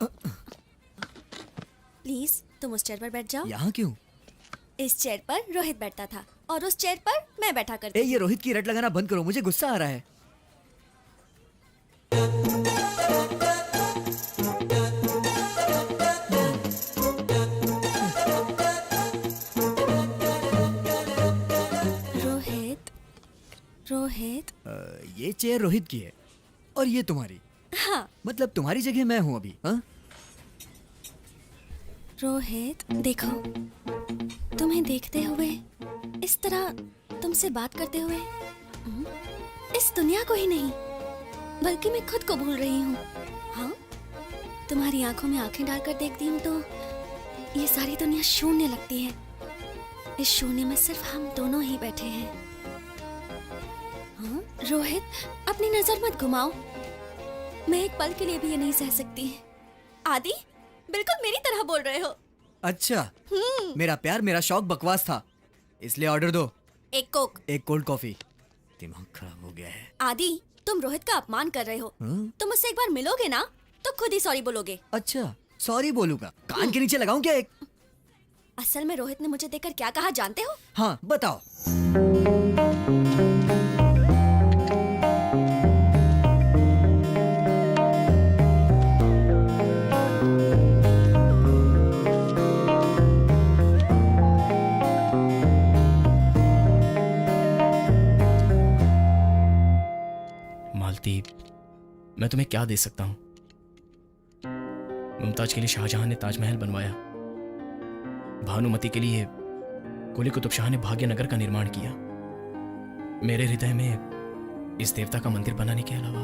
प्लीज तुम उस चेयर पर बैठ जाओ। यहाँ क्यों? इस चेयर पर रोहित बैठता था और उस चेयर पर मैं बैठा करती ए, थी। ये रोहित की रट लगाना बंद करो, मुझे गुस्सा आ रहा है। रोहित। ये चेयर रोहित की है और ये तुम्हारी। हाँ। मतलब तुम्हारी जगह मैं हूँ अभी। हाँ? रोहित, देखो, तुम्हें देखते हुए, इस तरह तुमसे बात करते हुए, इस दुनिया को ही नहीं बल्कि मैं खुद को भूल रही हूँ। हाँ, तुम्हारी आंखों में आंखें डालकर देखती हूँ तो ये सारी दुनिया शून्य लगती है। इस शून्य में सिर्फ हम दोनों ही बैठे हैं। हाँ? रोहित, अपनी नजर मत घुमाओ। मैं एक पल के लिए भी ये नहीं सह सकती। आदि, बिल्कुल मेरी तरह बोल रहे हो। अच्छा, मेरा प्यार, मेरा शौक बकवास था, इसलिए ऑर्डर दो। एक कोक। एक कोल्ड कॉफी। दिमाग खराब हो गया है। आदि, तुम रोहित का अपमान कर रहे हो। तुम मुझसे एक बार मिलोगे ना तो खुद ही सॉरी बोलोगे। अच्छा, सॉरी बोलूंगा। कान के नीचे लगाऊं क्या एक? असल में रोहित ने मुझे देखकर क्या कहा जानते हो? हाँ, बताओ। क्या दे सकता हूँ? मुमताज के लिए शाहजहां ने ताजमहल बनवाया, भानुमति के लिए कुली कुतुब शाह ने भाग्यनगर का निर्माण किया। मेरे हृदय में इस देवता का मंदिर बनाने के अलावा।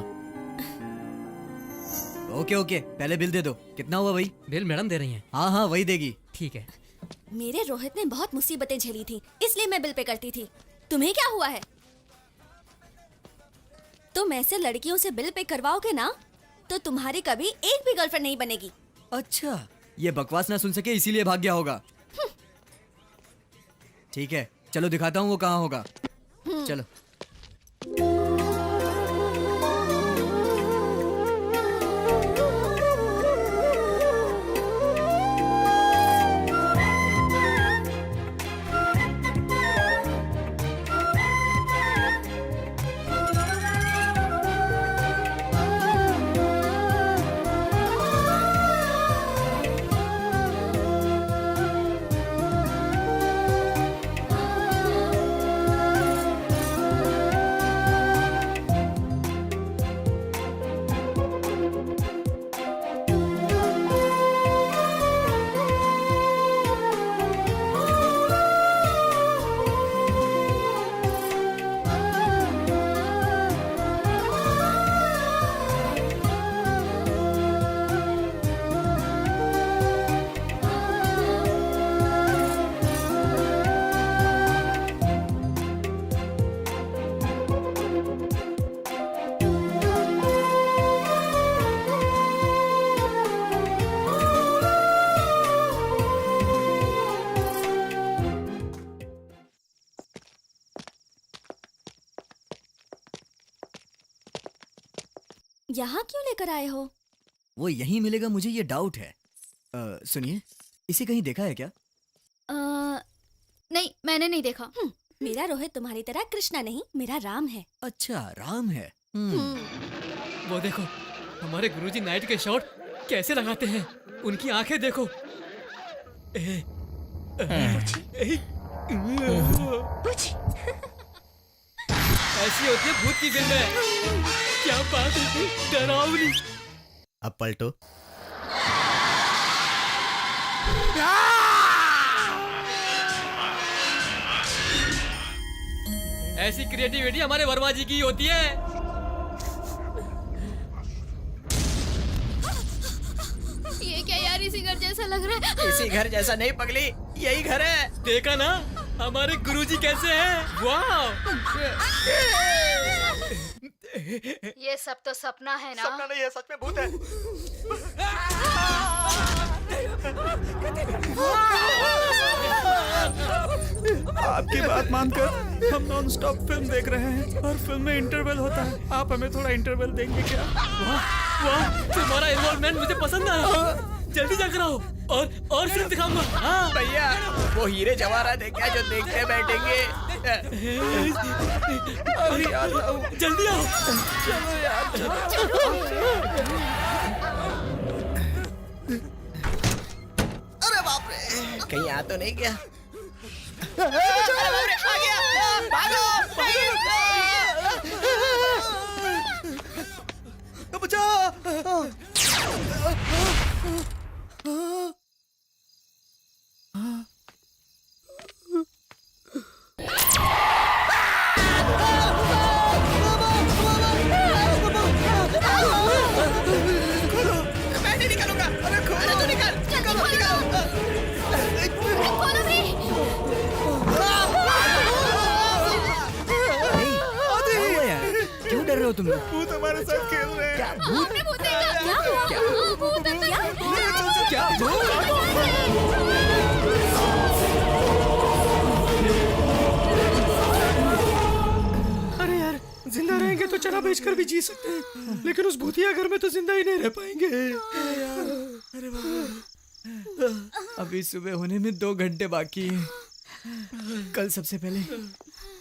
ओके ओके, पहले बिल दे दो। कितना हुआ भाई? बिल मैडम दे रही हैं। हाँ हाँ वही देगी। ठीक है। मेरे रोहित ने बहुत मुसीबतें झेली थी, इसलिए मैं बिल पे करती थी। तुम्हें क्या हुआ है? तुम ऐसे लड़कियों से बिल पे करवाओगे ना तो तुम्हारी कभी एक भी गर्लफ्रेंड नहीं बनेगी। अच्छा, ये बकवास ना सुन सके इसीलिए भाग गया होगा। ठीक है, चलो दिखाता हूँ वो कहाँ होगा। चलो। यहाँ क्यों लेकर आए हो? वो यहीं मिलेगा, मुझे ये डाउट है। सुनिए, इसे कहीं देखा है क्या? नहीं, मैंने नहीं देखा। मेरा रोहित तुम्हारी तरह कृष्णा नहीं, मेरा राम है। अच्छा, राम है। वो देखो, हमारे गुरुजी नाइट के शॉट कैसे लगाते हैं। उनकी आंखें देखो। ऐसी होती है भूत की फिल्में। क्या बात है, डरावनी। अब पलटो। ऐसी क्रिएटिविटी हमारे वर्मा जी की होती है। ये क्या यार, इसी घर जैसा लग रहा है। इसी घर जैसा नहीं पगली, यही घर है। देखा ना हमारे गुरुजी कैसे हैं। वाह, ये सब तो सपना है ना? सपना नहीं है, सच में भूत है। आपकी बात मानकर हम नॉन स्टॉप फिल्म देख रहे हैं और फिल्म में इंटरवल होता है। आप हमें थोड़ा इंटरवल देंगे क्या? वाह, तुम्हारा इन्वॉल्वमेंट मुझे पसंद आया। जल्दी जाकर आओ और फिल्म दिखाऊंगा। हाँ भैया, वो हीरे जवाहरात है क्या जो देखते बैठेंगे? अरे यार, जल्दी आओ। चलो यार, अरे बाप रे, कहीं आ तो नहीं गया? अरे बाप रे, आ गया। भागो, मैं नहीं निकलूंगा। अरे तू निकल। खोलो भी। क्या हुआ यार? क्यों डर रहे हो तुम लोग? भूत हमारे साथ खेल रहे हैं। क्या भूत? हमने भूत देखा। क्या हुआ? भूत है। क्या भूत? अरे यार, जिंदा रहेंगे तो चना बेचकर भी जी सकते हैं, लेकिन उस भूतिया घर में तो जिंदा ही नहीं रह पाएंगे। अरे बाबा, अभी सुबह होने में 2 घंटे बाकी है। कल सबसे पहले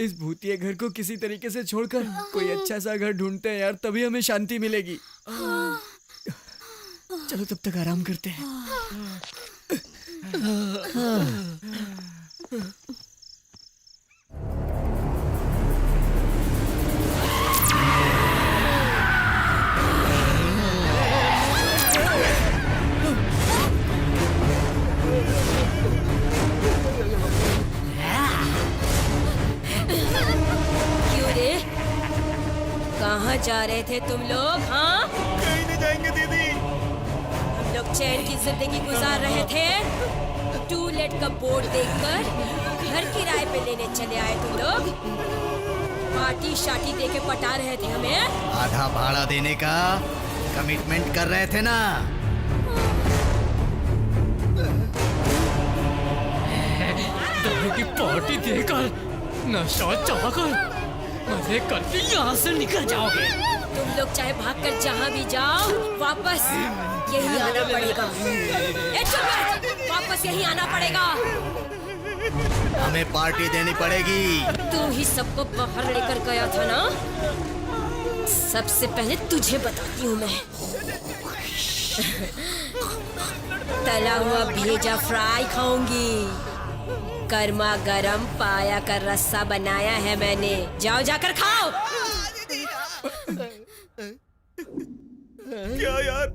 इस भूतिया घर को किसी तरीके से छोड़कर कोई अच्छा सा घर ढूंढते हैं यार, तभी हमें शांति मिलेगी। चलो तब तक आराम करते हैं। रहे थे तुम लोग? हाँ, कहीं नहीं जाएंगे दीदी। हम लोग चैन की जिंदगी गुजार रहे थे। टू लेट का बोर्ड देखकर घर किराए पे लेने चले आए तुम लोग। पार्टी शाटी देके पटा रहे थे हमें। आधा भाड़ा देने का कमिटमेंट कर रहे थे ना। दारू की पार्टी देकर, नशा चाहकर, मजे करके यहाँ से निकल जाओगे। तुम लोग चाहे भागकर जहाँ भी जाओ, वापस यही आना पड़ेगा। ए चुप बैठ, वापस यही आना पड़ेगा। हमें पार्टी देनी पड़ेगी। तू ही सबको बाहर लेकर गया था ना? सबसे पहले तुझे बताती हूँ मैं। तला हुआ भेजा फ्राई खाऊंगी। गर्मा गर्म पाया का रस्सा बनाया है मैंने। जाओ जाकर खाओ। क्या यार,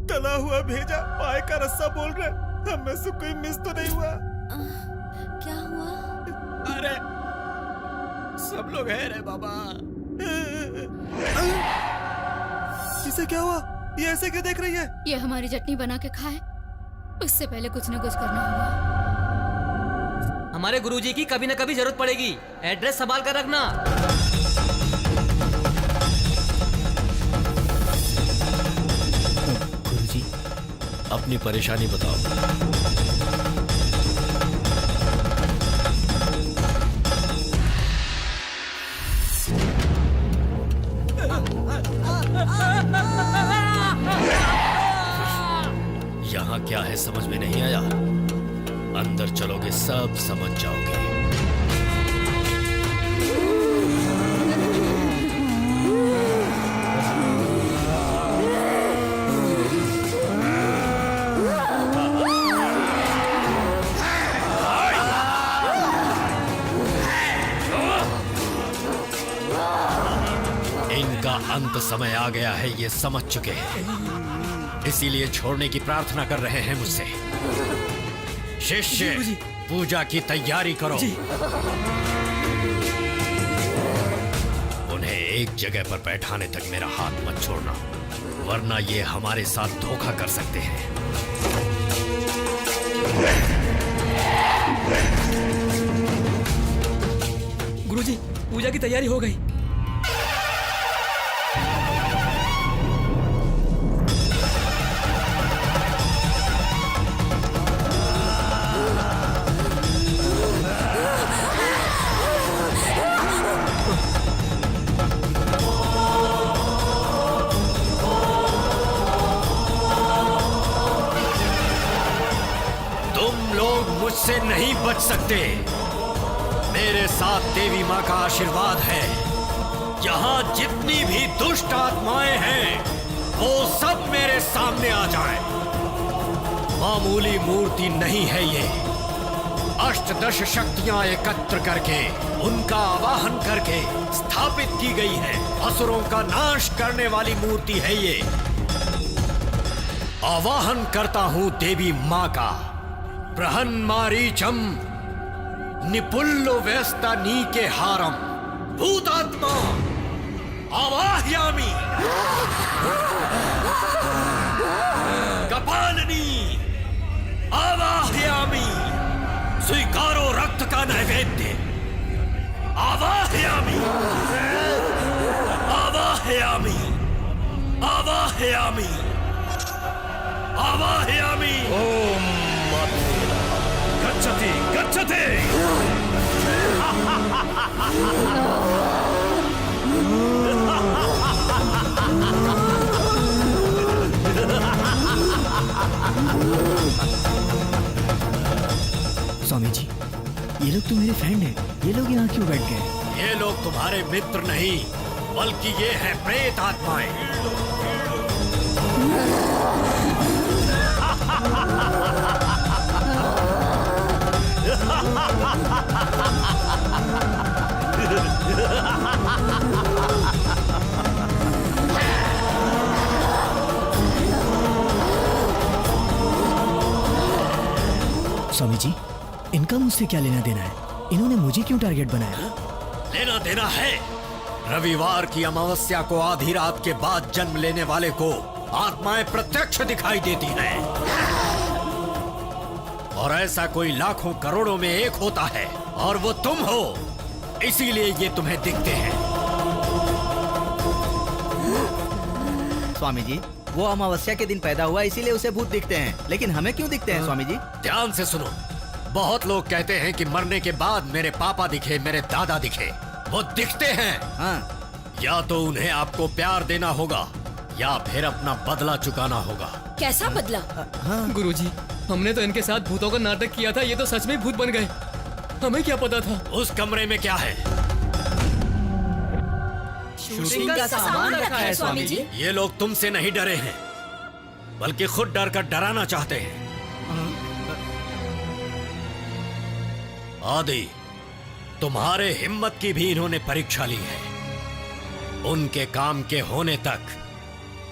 तला हुआ भेजा पाए का रस्सा बोल रहे? हमें से कोई मिस तो नहीं हुआ? क्या हुआ? अरे सब लोग है रे बाबा। इसे क्या हुआ? ये ऐसे क्यों देख रही है? ये हमारी चटनी बना के खाए, उससे पहले कुछ न कुछ करना होगा। हमारे गुरुजी की कभी न कभी जरूरत पड़ेगी। एड्रेस संभाल कर रखना। गुरुजी, अपनी परेशानी बताओ। यहाँ क्या है समझ में नहीं आया? अंदर चलोगे सब समझ जाओगे। इनका अंत समय आ गया है, ये समझ चुके हैं, इसीलिए छोड़ने की प्रार्थना कर रहे हैं मुझसे। शिष्य, पूजा की तैयारी करो। उन्हें एक जगह पर बैठाने तक मेरा हाथ मत छोड़ना, वरना ये हमारे साथ धोखा कर सकते हैं। गुरुजी, पूजा की तैयारी हो गई। मुझसे नहीं बच सकते। मेरे साथ देवी माँ का आशीर्वाद है। यहाँ जितनी भी दुष्ट आत्माएं हैं, वो सब मेरे सामने आ जाएं। मामूली मूर्ति नहीं है ये। अष्टदश शक्तियां एकत्र करके, उनका आवाहन करके स्थापित की गई है। असुरों का नाश करने वाली मूर्ति है ये। आवाहन करता हूँ देवी माँ का। बृहन्मारीचम निपुल्लो व्यस्ता नीके हारम भूतात्मा आवाहयामि। कपालनी आवाहयामि। स्वीकारो रक्त का नैवेद्य। आवाहयामि आवाहयामि आवाहयामि आवाहयामि। ओम गच्छति गच्छति। स्वामी जी, ये लोग तो मेरे फ्रेंड हैं। ये लोग यहाँ क्यों बैठ गए? ये लोग तुम्हारे मित्र नहीं, बल्कि ये है प्रेत आत्माएं। स्वामी जी, इनका मुझसे क्या लेना देना है? इन्होंने मुझे क्यों टारगेट बनाया? लेना देना है, रविवार की अमावस्या को आधी रात के बाद जन्म लेने वाले को आत्माएं प्रत्यक्ष दिखाई देती हैं। और ऐसा कोई लाखों करोड़ों में एक होता है और वो तुम हो, इसीलिए ये तुम्हें दिखते हैं। स्वामी जी, वो अमावस्या के दिन पैदा हुआ इसीलिए उसे भूत दिखते हैं, लेकिन हमें क्यों दिखते हैं स्वामी जी? ध्यान से सुनो। बहुत लोग कहते हैं कि मरने के बाद मेरे पापा दिखे, मेरे दादा दिखे। वो दिखते हैं। हाँ, या तो उन्हें आपको प्यार देना होगा या फिर अपना बदला चुकाना होगा। कैसा बदला? गुरुजी, हमने तो इनके साथ भूतों का नाटक किया था, ये तो सच में भूत बन गए। हमें क्या पता था? उस कमरे में क्या है? शूटिंग का सामान रखा है स्वामी जी। ये लोग तुमसे नहीं डरे हैं, बल्कि खुद डर कर डराना चाहते हैं। आदि, तुम्हारे हिम्मत की भी इन्होंने परीक्षा ली है। उनके काम के होने तक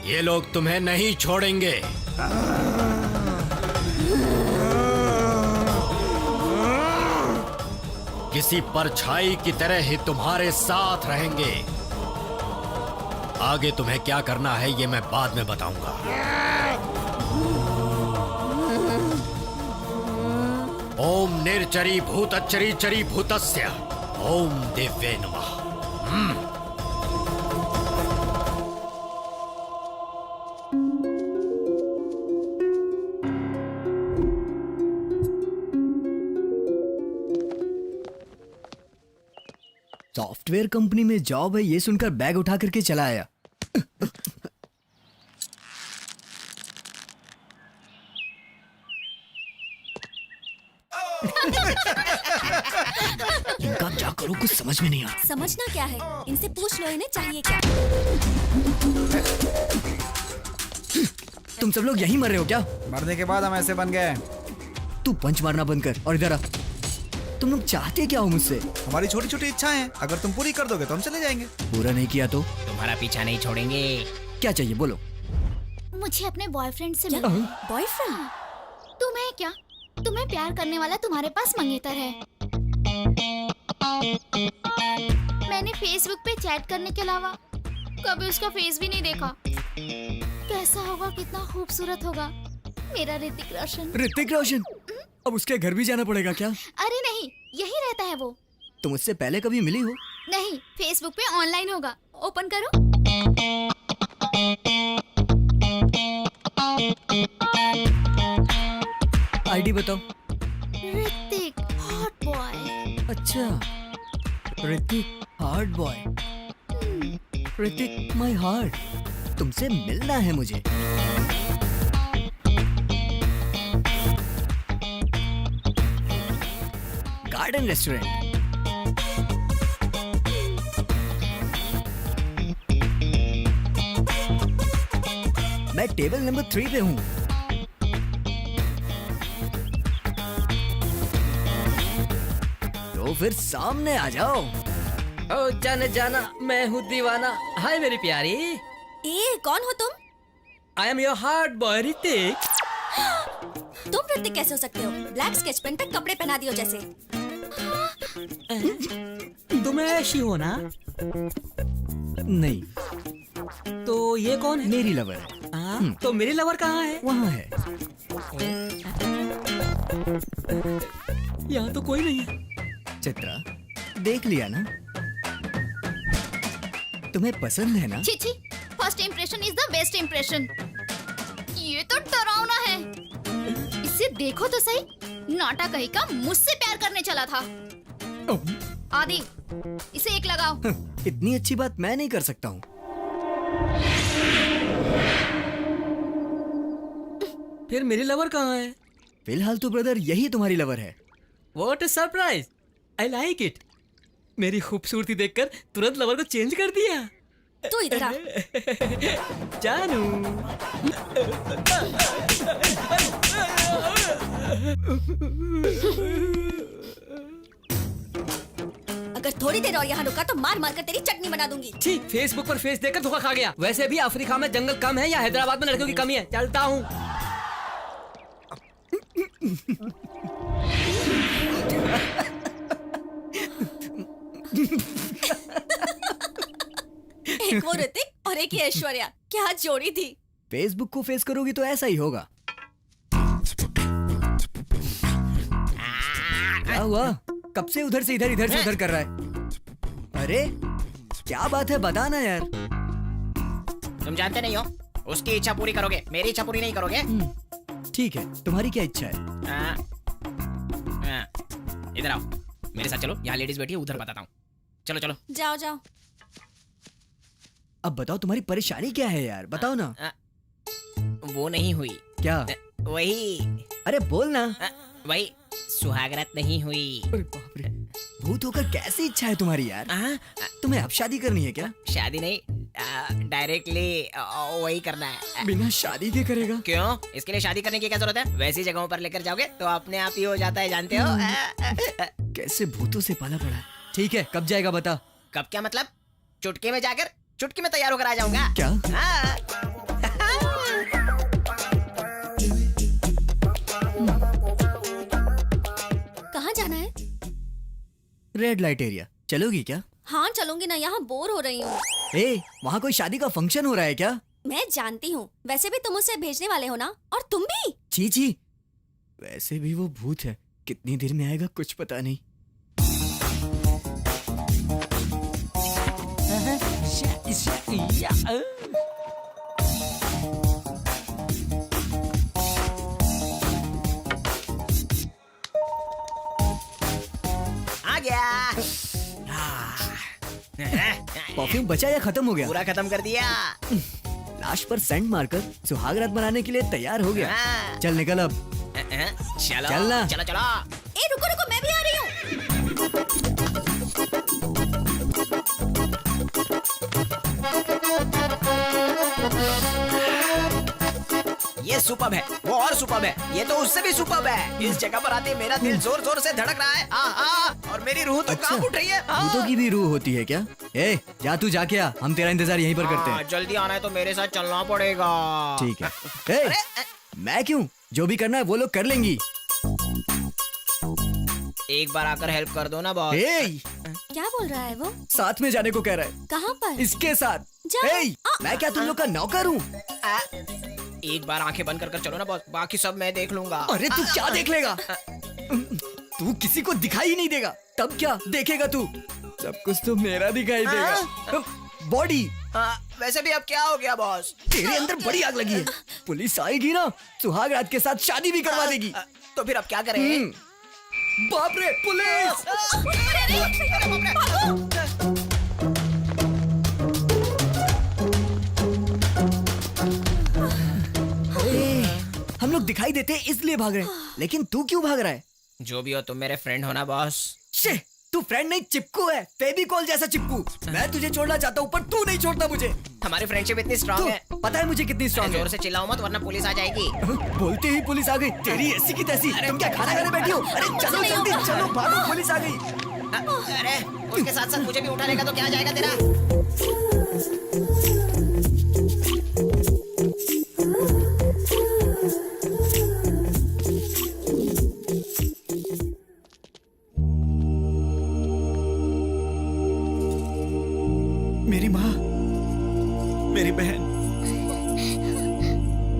ये लोग तुम्हें नहीं छोड़ेंगे। किसी परछाई की तरह ही तुम्हारे साथ रहेंगे। आगे तुम्हें क्या करना है ये मैं बाद में बताऊंगा। ओम निर्चरी भूतच्चरी चरी भूतस्य ओम दिव्ये नमः। सॉफ्टवेयर कंपनी में जॉब है ये सुनकर बैग उठा करके चला आया। इनका क्या करो कुछ समझ में नहीं आ रहा। समझना क्या है, इनसे पूछ लो इन्हें चाहिए क्या। तुम सब लोग यहीं मर रहे हो क्या? मरने के बाद हम ऐसे बन गए। तू पंच मारना बंद कर और इधर आ। तुम लोग चाहते क्या हो मुझसे? हमारी छोटी छोटी इच्छाएं हैं, अगर तुम पूरी कर दोगे तो हम चले जाएंगे। पूरा नहीं किया तो तुम्हारा पीछा नहीं छोड़ेंगे। क्या चाहिए बोलो। मुझे अपने बॉयफ्रेंड से क्या? मिलना। बॉयफ्रेंड? तुम्हें क्या? तुम्हें प्यार करने वाला तुम्हारे पास मंगेतर है। मैंने फेसबुक पे चैट करने के अलावा कभी उसका फेस भी नहीं देखा। कैसा होगा, कितना खूबसूरत होगा मेरा ऋतिक रोशन। ऋतिक रोशन? अब उसके घर भी जाना पड़ेगा क्या? अरे नहीं, यही रहता है वो। तुम उससे पहले कभी मिली हो? नहीं, फेसबुक पे ऑनलाइन होगा। ओपन करो। आईडी बताओ। Hrithik hot boy. अच्छा, Hrithik heart boy. Hrithik my heart, तुमसे मिलना है मुझे। Garden restaurant. मैं टेबल नंबर 3 पे हूँ। तो फिर सामने आ जाओ। ओ जाने जाना, मैं हूँ दीवाना। हाय मेरी प्यारी। ए, कौन हो तुम? I am your heart boy Hrithik. तुम ऋतिक कैसे हो सकते हो? ब्लैक स्केच पेन पे कपड़े पहना दियो जैसे। तुम ऐसी हो ना? नहीं, तो ये कौन है? मेरी लवर है। तो मेरी लवर कहाँ है? वहाँ है। यहाँ तो कोई नहीं है। चित्रा, देख लिया ना? तुम्हें पसंद है ना? छी छी, first impression is the best impression. ये तो डरावना है। इसे देखो तो सही, नाटा कहीं का मुझसे प्यार करने चला था। आदि, इसे एक लगाओ। इतनी अच्छी बात मैं नहीं कर सकता हूँ। फिर मेरी लवर कहाँ है? फिलहाल तो ब्रदर यही तुम्हारी लवर है। What a surprise! I like it. मेरी खूबसूरती देखकर तुरंत लवर को चेंज कर दिया। तू इधर आ। जानू। अगर थोड़ी देर और यहाँ रुका तो मार मार कर तेरी चटनी बना दूंगी। छी, फेसबुक पर फेस देखकर धोखा खा गया। वैसे भी अफ्रीका में जंगल कम है या हैदराबाद में लड़कियों की कमी है। चलता हूँ। एक वो ऋतिक और एक ये ऐश्वर्या, क्या जोड़ी थी। फेसबुक को फेस करोगी तो ऐसा ही होगा। क्या हुआ? कब से उधर से इधर, इधर से उधर कर रहा है? अरे क्या बात है, बताना यार। तुम जानते नहीं हो, उसकी इच्छा पूरी करोगे, मेरी इच्छा पूरी नहीं करोगे। ठीक है, तुम्हारी क्या इच्छा है? इधर आओ, मेरे साथ चलो, यहाँ लेडीज बैठी है, उधर बताता हूँ। चलो चलो। जाओ जाओ। अब बताओ तुम्हारी परेशानी क्या है यार, बताओ ना। वो नहीं हुई। क्या? वही। अरे बोल ना। वही सुहागरात नहीं हुई। अरे बाप रे, भूत होकर कैसी इच्छा है तुम्हारी यार? तुम्हें अब शादी करनी है क्या? शादी नहीं, डायरेक्टली वही करना है। बिना शादी के करेगा? क्यों? इसके लिए शादी करने की क्या जरूरत है? वैसी जगहों पर लेकर जाओगे तो अपने आप ही हो जाता है, जानते हो। कैसे भूतों से पाला पड़ा है। ठीक है, कब जाएगा बता। कब क्या मतलब? चुटकी में जाकर चुटकी में तैयार होकर आ जाऊंगा। क्या? कहाँ जाना है? रेड लाइट एरिया, चलोगी क्या? हाँ चलूंगी ना, यहाँ बोर हो रही हूँ। ए, वहाँ कोई शादी का फंक्शन हो रहा है क्या? मैं जानती हूँ, वैसे भी तुम उसे भेजने वाले हो ना, और तुम भी। छी छी, वैसे भी वो भूत है, कितनी देर में आएगा कुछ पता नहीं। आ गया। परफ्यूम बचा या खत्म हो गया? पूरा खत्म कर दिया। लाश पर सेंट मारकर सुहागरात बनाने के लिए तैयार हो गया। हाँ। चल निकल अब। चलो चलना। चलो चलो। ए रुको रुको, मैं भी आ रही हूँ। ये सुपर्ब है, वो और सुपर्ब है, ये तो उससे भी सुपर्ब है। इस जगह पर आते मेरा दिल जोर जोर से धड़क रहा है। और मेरी रूह तो कांप उठ रही है। भूतों की भी रूह होती है क्या? ए, जा तू जाके आ, हम तेरा इंतजार यहीं पर करते हैं। जल्दी आना है तो मेरे साथ चलना पड़ेगा। ठीक है। ए, मैं क्यों? जो भी करना है वो लोग कर लेंगी। एक बार आकर हेल्प कर दो ना बॉस। ए, क्या बोल रहा है वो? साथ में जाने को कह रहा है। कहाँ पर? इसके साथ। जा। ए, मैं क्या तुम लोग का नौकर हूँ? एक बार आंखें बंद कर चलो ना बॉस, बाकी सब मैं देख लूंगा। अरे तू क्या देख लेगा? तू किसी को दिखाई ही नहीं देगा, तब क्या देखेगा तू? सब कुछ तो मेरा दिखाई देगा। बॉडी। वैसे भी अब क्या हो गया बॉस? तेरे अंदर बड़ी आग लगी है। पुलिस आएगी ना, सुहागरात के साथ शादी भी करवा देगी। तो फिर अब क्या करें? बाप रे, पुलिस! हम लोग दिखाई देते हैं इसलिए भाग रहे हैं, लेकिन तू क्यों भाग रहा है? जो भी हो तुम मेरे फ्रेंड हो ना बॉस। शे, तू फ्रेंड नहीं चिपकू है, फेविकोल जैसा चिपकू। मैं तुझे छोड़ना चाहता हूँ पर तू नहीं छोड़ता मुझे। हमारी फ्रेंडशिप इतनी स्ट्रांग है। पता है मुझे कितनी स्ट्रांग है। जोर से चिल्लाओ मत वरना पुलिस आ जाएगी। बोलते ही पुलिस आ गई, तेरी ऐसी की तैसी। तुम क्या खाना खाने बैठी हो? अरे चलो जल्दी चलो, भागो, पुलिस आ गई। अरे उसके साथ साथ मुझे भी उठा लेगा तो क्या जाएगा तेरा? मेरी माँ, मेरी बहन,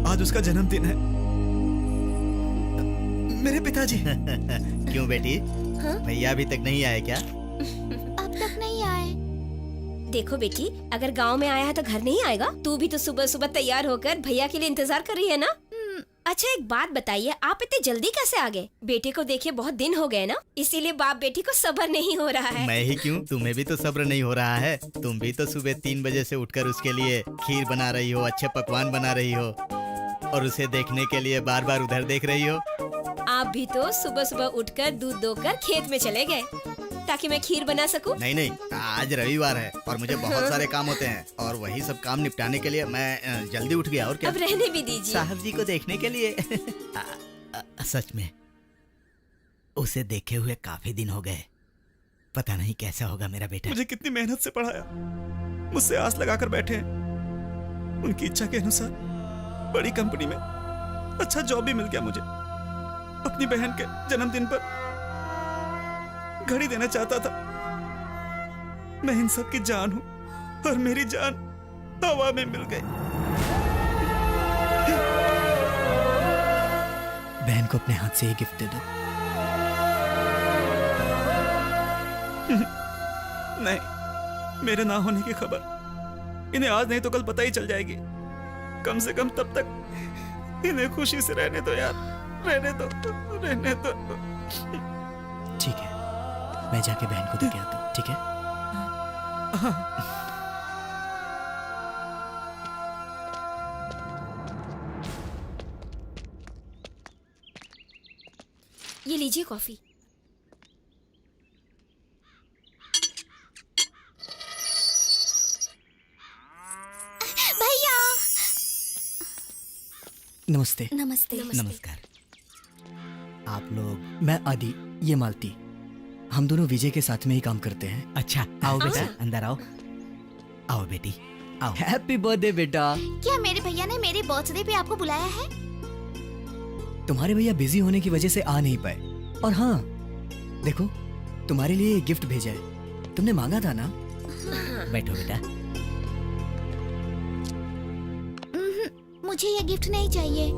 आज उसका जन्मदिन है। मेरे पिताजी। क्यों बेटी? भैया अभी तक नहीं आए क्या? अब तक नहीं आए। देखो बेटी, अगर गांव में आया है तो घर नहीं आएगा। तू भी तो सुबह सुबह तैयार होकर भैया के लिए इंतजार कर रही है ना? अच्छा एक बात बताइए, आप इतनी जल्दी कैसे आ गए? बेटे को देखे बहुत दिन हो गए ना, इसीलिए बाप बेटी को सब्र नहीं हो रहा है। मैं ही क्यों, तुम्हें भी तो सब्र नहीं हो रहा है। तुम भी तो सुबह 3 बजे से उठकर उसके लिए खीर बना रही हो, अच्छे पकवान बना रही हो, और उसे देखने के लिए बार बार उधर देख रही हो। आप भी तो सुबह सुबह उठकर दूध दोकर खेत में चले गए ताकि मैं खीर बना सकूं। नहीं, आज रविवार है और मुझे बहुत सारे काम होते हैं, और वही सब काम निपटाने के लिए मैं जल्दी उठ गया। और क्या? अब रहने भी दीजिए। साहब जी को देखने के लिए। सच में उसे देखे हुए काफी दिन हो गए। पता नहीं कैसा होगा मेरा बेटा। मुझे कितनी मेहनत से पढ़ाया, मुझसे आस लगाकर बैठे हैं। उनकी इच्छा के अनुसार बड़ी कंपनी में अच्छा जॉब भी मिल गया मुझे। अपनी बहन के जन्मदिन पर घड़ी देना चाहता था। मैं इन सब की जान हूं, और मेरी जान हवा में मिल गई। बहन को अपने हाथ से ये गिफ्ट दे दो। नहीं, मेरे ना होने की खबर इन्हें आज नहीं तो कल पता ही चल जाएगी। कम से कम तब तक इन्हें खुशी से रहने दो यार, रहने दो, रहने दो। ठीक है, मैं जाके बहन को देके आता हूँ, ठीक है? ये लीजिए कॉफी। भैया नमस्ते। नमस्ते। नमस्कार। आप लोग? मैं आदि, ये मालती। हम दोनों विजय के साथ में ही काम करते हैं। अच्छा, आओ बेटा, अंदर आओ। आओ बेटी, आओ। हैप्पी बर्थडे बेटा। क्या मेरे भैया ने मेरे बर्थडे पे आपको बुलाया है? तुम्हारे भैया बिजी होने की वजह से आ नहीं पाए। और हाँ, देखो तुम्हारे लिए ये गिफ्ट भेजा है, तुमने मांगा था ना। बैठो बेटा। मुझे ये गिफ्ट नहीं चाहिए।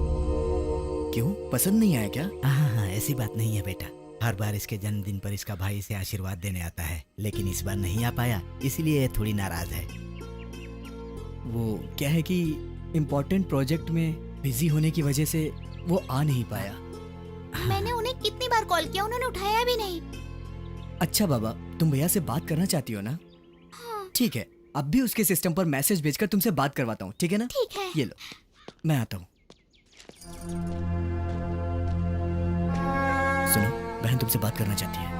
क्यों, पसंद नहीं आया क्या? हाँ, ऐसी बात नहीं है बेटा। हर बार इसके जन्मदिन पर इसका भाई इसे आशीर्वाद देने आता है, लेकिन इस बार नहीं आ पाया, इसलिए ये थोड़ी नाराज है। वो क्या है कि इम्पोर्टेंट प्रोजेक्ट में बिजी होने की वजह से वो आ नहीं पाया। मैंने उन्हें कितनी बार कॉल किया, उन्होंने उठाया भी नहीं। अच्छा बाबा, तुम भैया से बात करना चाहती हो ना? ठीक है, अब भी उसके सिस्टम पर मैसेज भेजकर तुमसे बात करवाता हूँ, ठीक है ना? ठीक है। ये लो, मैं आता हूँ। सुनो, बहन तुमसे बात करना चाहती है।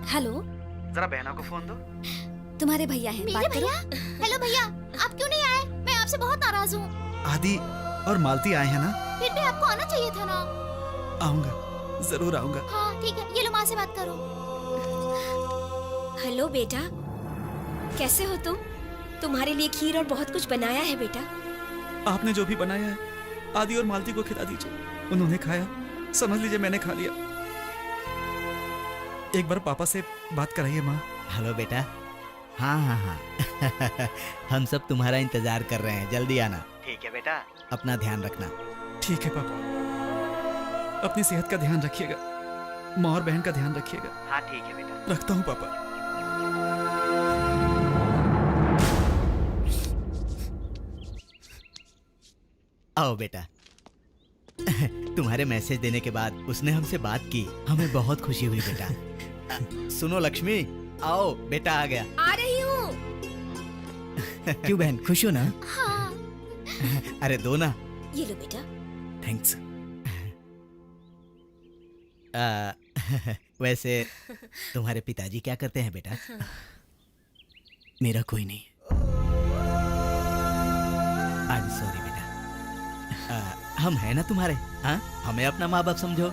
हेलो, जरा बहना को फोन दो। तुम्हारे भैया हैं, मेरे बात करो। भैया? हेलो भैया, आप क्यों नहीं आए? मैं आपसे बहुत नाराज हूँ। आदि और मालती आए हैं ना? फिर भी आपको आना चाहिए था ना। आऊंगा, जरूर आऊंगा। हाँ ठीक है, ये लो माँ से बात करो। हेलो बेटा, कैसे हो तुम? तुम्हारे लिए खीर और बहुत कुछ बनाया है बेटा। आपने जो भी बनाया है आदि और मालती को खिला दीजिए। उन्होंने खाया, समझ लीजिए मैंने खा लिया। एक बार पापा से बात कराइए माँ। हेलो बेटा। हाँ हाँ हाँ हम सब तुम्हारा इंतजार कर रहे हैं, जल्दी आना। ठीक है बेटा, अपना ध्यान रखना। ठीक है पापा, अपनी सेहत का ध्यान रखिएगा, माँ और बहन का ध्यान रखिएगा। हाँ ठीक है बेटा। रखता हूँ पापा। आओ बेटा। तुम्हारे मैसेज देने के बाद उसने हमसे बात की, हमें बहुत खुशी हुई बेटा। सुनो लक्ष्मी, आओ बेटा आ गया। आ रही हूँ। क्यों बहन, खुश हो ना? हाँ। अरे दो ना। ये लो बेटा। थैंक्स। वैसे तुम्हारे पिताजी क्या करते हैं बेटा? मेरा कोई नहीं। आई एम सॉरी बेटा। हम हैं ना तुम्हारे, हाँ? हमें अपना माँ बाप समझो।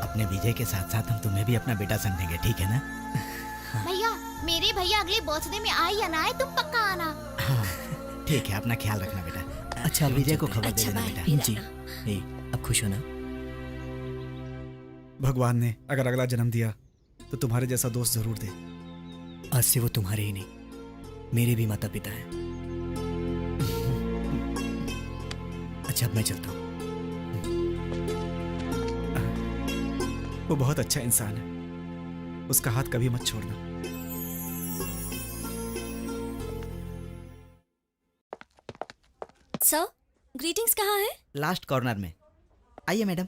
अपने विजय के साथ साथ हम तुम्हें भी अपना बेटा समझेंगे, ठीक है ना? भैया, मेरे भैया अगले बर्थडे में आए या ना आए, तुम पक्का आना। हाँ, ठीक है, अपना ख्याल रखना बेटा। अच्छा, अब विजय को चलते खबर दे अच्छा, देना बाय। बेटा। जी। ए, अब खुश हो ना? भगवान ने अगर अगला जन्म दिया तो तुम्हारे जैसा दोस्त जरूर दे। आज से वो तुम्हारे ही नहीं, मेरे भी माता पिता हैं। अच्छा, अब मैं चलता हूँ। वो बहुत अच्छा इंसान है, उसका हाथ कभी मत छोड़ना। सर, ग्रीटिंग्स कहाँ है? लास्ट कॉर्नर में। आइए madam.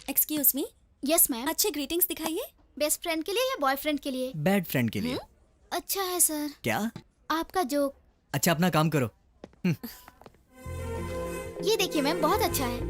Excuse me, yes ma'am. अच्छे ग्रीटिंग्स दिखाइए। बेस्ट फ्रेंड के लिए या बॉयफ्रेंड के लिए? बैड फ्रेंड के लिए। अच्छा है सर। क्या? आपका जोक। अच्छा, अपना काम करो। ये देखिए मैम, बहुत अच्छा है।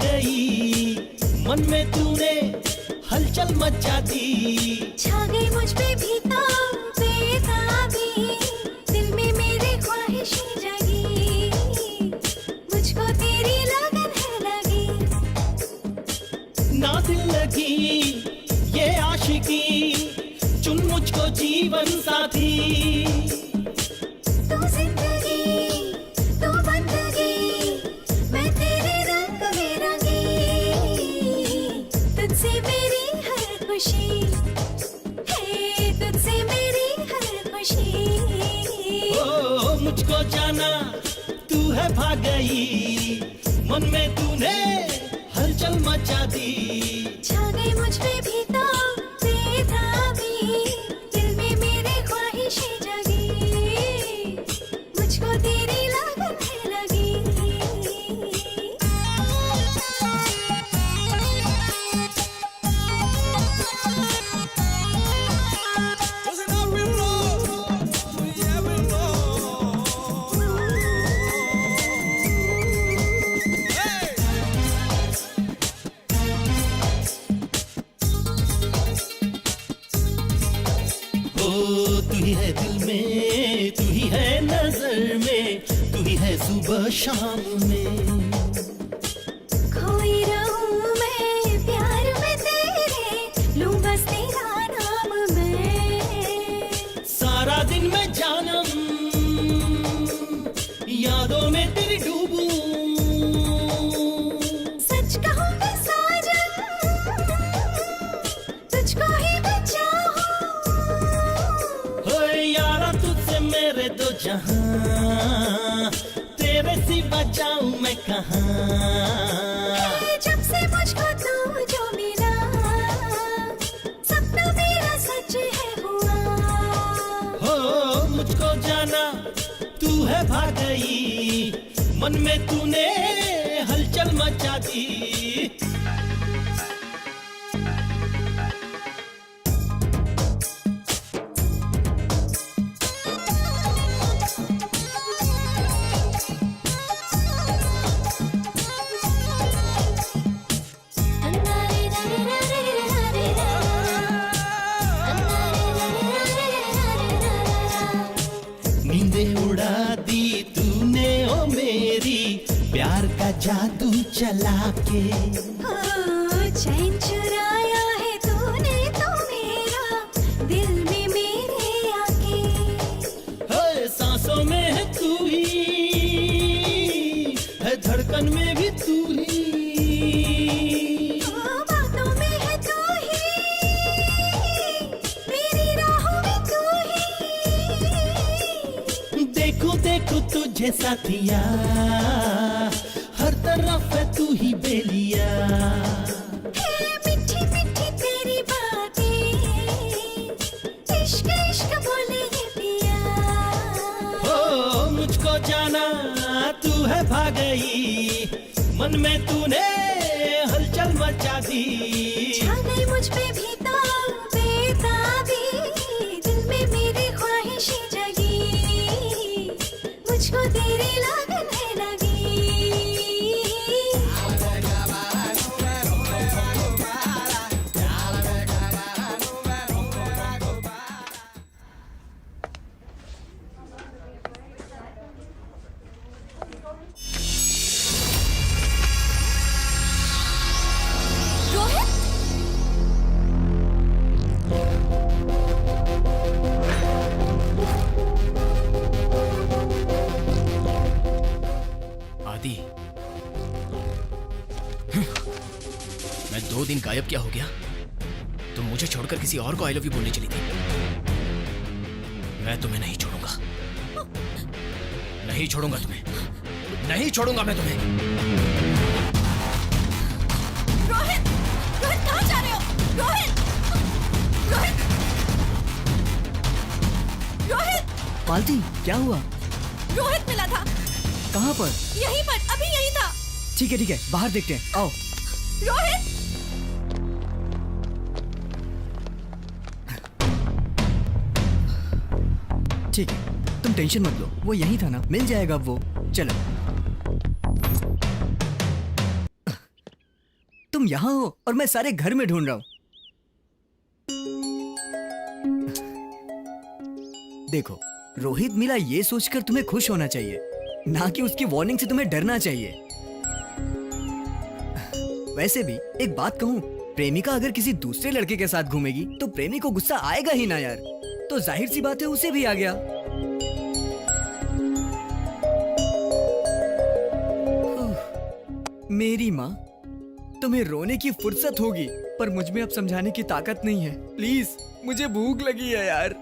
गई, मन में तूने हलचल मचा दी। छा गई मुझ पे भी तो बेताबी, दिल में मेरे ख्वाहिशें जगी, मुझको तेरी लगन है लगी। ना दिल लगी ये आशिकी, चुन मुझको जीवन साथी। तू जिंदगी तू बंदगी, मैं तेरे रंग में रंगी, तुझसे मेरी हर खुशी है, तुझसे मेरी हर खुशी। ओ मुझको जाना तू है भाग गई, मन में तूने हलचल मचा दी। छा गई मुझ पे भी तो बेताबी, दिल में मेरे ख्वाहिशें जगी, मुझको तेरी लगन है लगी। ओ तू ही है दिल में, तू ही है नजर में, तू ही है सुबह शाम में। खोई रहूं मैं प्यार में तेरे, लूं बस तेरा नाम मैं। सारा दिन मैं जानम यादों में तेरी डूबूं। सच कहूं मैं साजन, तुझको ही मैं चाहूं। होए यारा तुझसे मेरे दो जहां, तेरे सिवा जाऊं मैं कहां। जब से मुझको तू जो मिला, सपना मेरा सच है हुआ। हो मुझको जाना तू है भाग गई, मन में तूने हलचल मचा दी। नींदें उड़ा दी तूने ओ मेरी, प्यार का जादू चला के। हो चैन चुराया है तूने तो मेरा, दिल में मेरे आके। है सांसों में है तू ही, है धड़कन में भी तू ही। बातों में है तू ही, मेरी राहों में तू ही। देखो देखो तुझे साथिया, हर तरफ है तू ही बेलिया। मीठी मीठी तेरी बातें, इश्क इश्क बोले ये पिया। हो मुझको जाना तू है भाग गई, मन में तूने हलचल मचा दी। छा गई मुझ पे भी तो बेताबी, दिल में मेरी ख्वाहिशें जगी, मुझको तेरी लगन है लगी। रोहित, आदि, मैं 2 दिन गायब क्या हो गया? तुम मुझे छोड़कर किसी और को आई लव यू बोलने चली थी। मैं तुम्हें नहीं छोड़ूंगा, नहीं छोड़ूंगा तुम्हें, नहीं छोड़ूंगा मैं तुम्हें। रोहित, रोहित कहाँ जा रहे हो? रोहित, रोहित, रोहित, मालती क्या हुआ? रोहित मिला था। कहाँ पर? यहीं पर, अभी यहीं था। ठीक है बाहर देखते हैं, आओ। रोहित, ठीक है, तुम टेंशन मत लो, वो यहीं था ना, मिल जाएगा वो। चलो। तुम यहाँ हो और मैं सारे घर में ढूंढ रहा हूँ। देखो, रोहित मिला ये सोचकर तुम्हें खुश होना चाहिए, ना कि उसकी वार्निंग से तुम्हें डरना चाहिए। वैसे भी एक बात कहूँ, प्रेमिका अगर किसी दूसरे लड़के के साथ घूमेगी तो प्रेमी को गुस्सा आएगा ही ना यार। तो जाहिर सी बात है उसे भी आ गया। मेरी माँ, तुम्हें रोने की फुर्सत होगी पर मुझ में अब समझाने की ताकत नहीं है। प्लीज, मुझे भूख लगी है यार।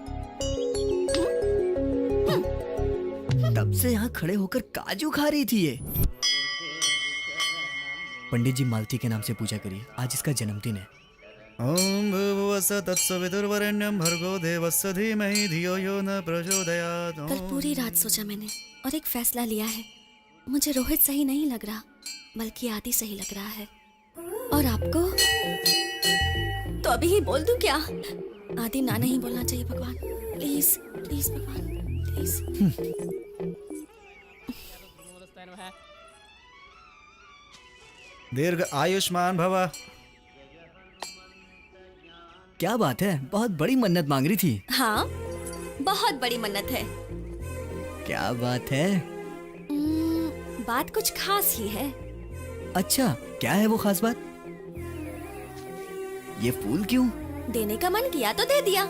तब से यहाँ खड़े होकर काजू खा रही थी ये। पंडित जी मालती के नाम से पूजा करिए, आज इसका जन्मदिन है। ओम भूर्भुवस्सुः तत्सवितुर्वरेण्यं भर्गो देवस्य धीमहि धियो यो न प्रचोदयात्। कल पूरी रात सोचा मैंने और एक फैसला लिया है। मुझे रोहित सही नहीं लग रहा, बल्कि आदि सही लग रहा है। और आपको तो अभी ही बोल दूं क्या? आदि ना नहीं बोलना चाहिए भगवान, प्लीज प्लीज भगवान प्लीज। दीर्घ आयुष्मान भव। क्या बात है, बहुत बड़ी मन्नत मांग रही थी। हाँ, बहुत बड़ी मन्नत है। क्या बात है? बात कुछ खास ही है। अच्छा, क्या है वो खास बात? ये फूल क्यों? देने का मन किया तो दे दिया।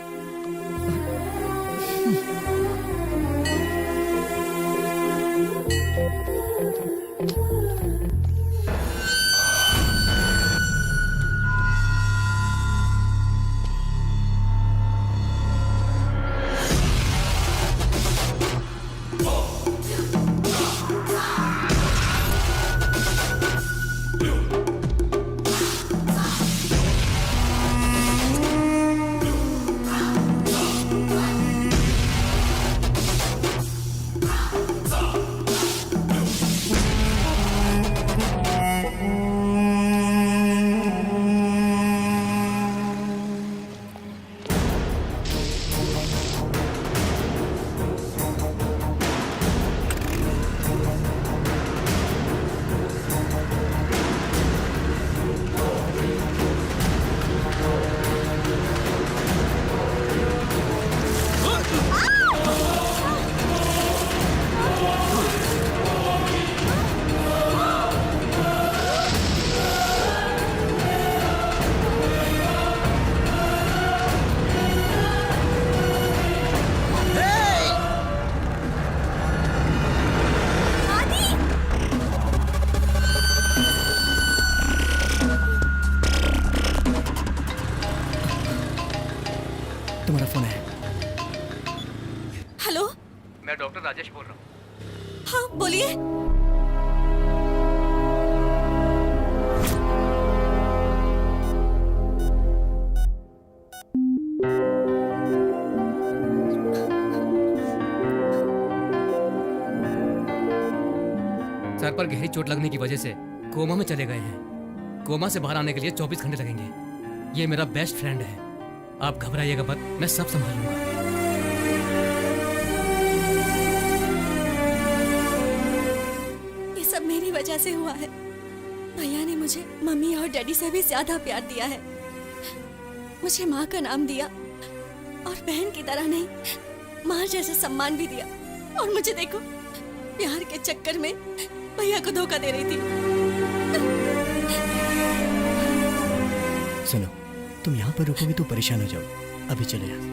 तुम्हारा फोन है। हेलो, मैं डॉक्टर राजेश बोल रहा हूँ। हाँ बोलिए। सर पर गहरी चोट लगने की वजह से कोमा में चले गए हैं। कोमा से बाहर आने के लिए 24 घंटे लगेंगे। ये मेरा बेस्ट फ्रेंड है, आप घबराइएगा मत, मैं सब संभाल लूंगा। ये सब मेरी वजह से हुआ है। भैया ने मुझे मम्मी और डैडी से भी ज्यादा प्यार दिया है। मुझे माँ का नाम दिया और बहन की तरह नहीं, माँ जैसा सम्मान भी दिया। और मुझे देखो, प्यार के चक्कर में भैया को धोखा दे रही थी। सुनो, तुम यहाँ पर रुकोगे तो परेशान हो जाओ। अभी चले जाओ।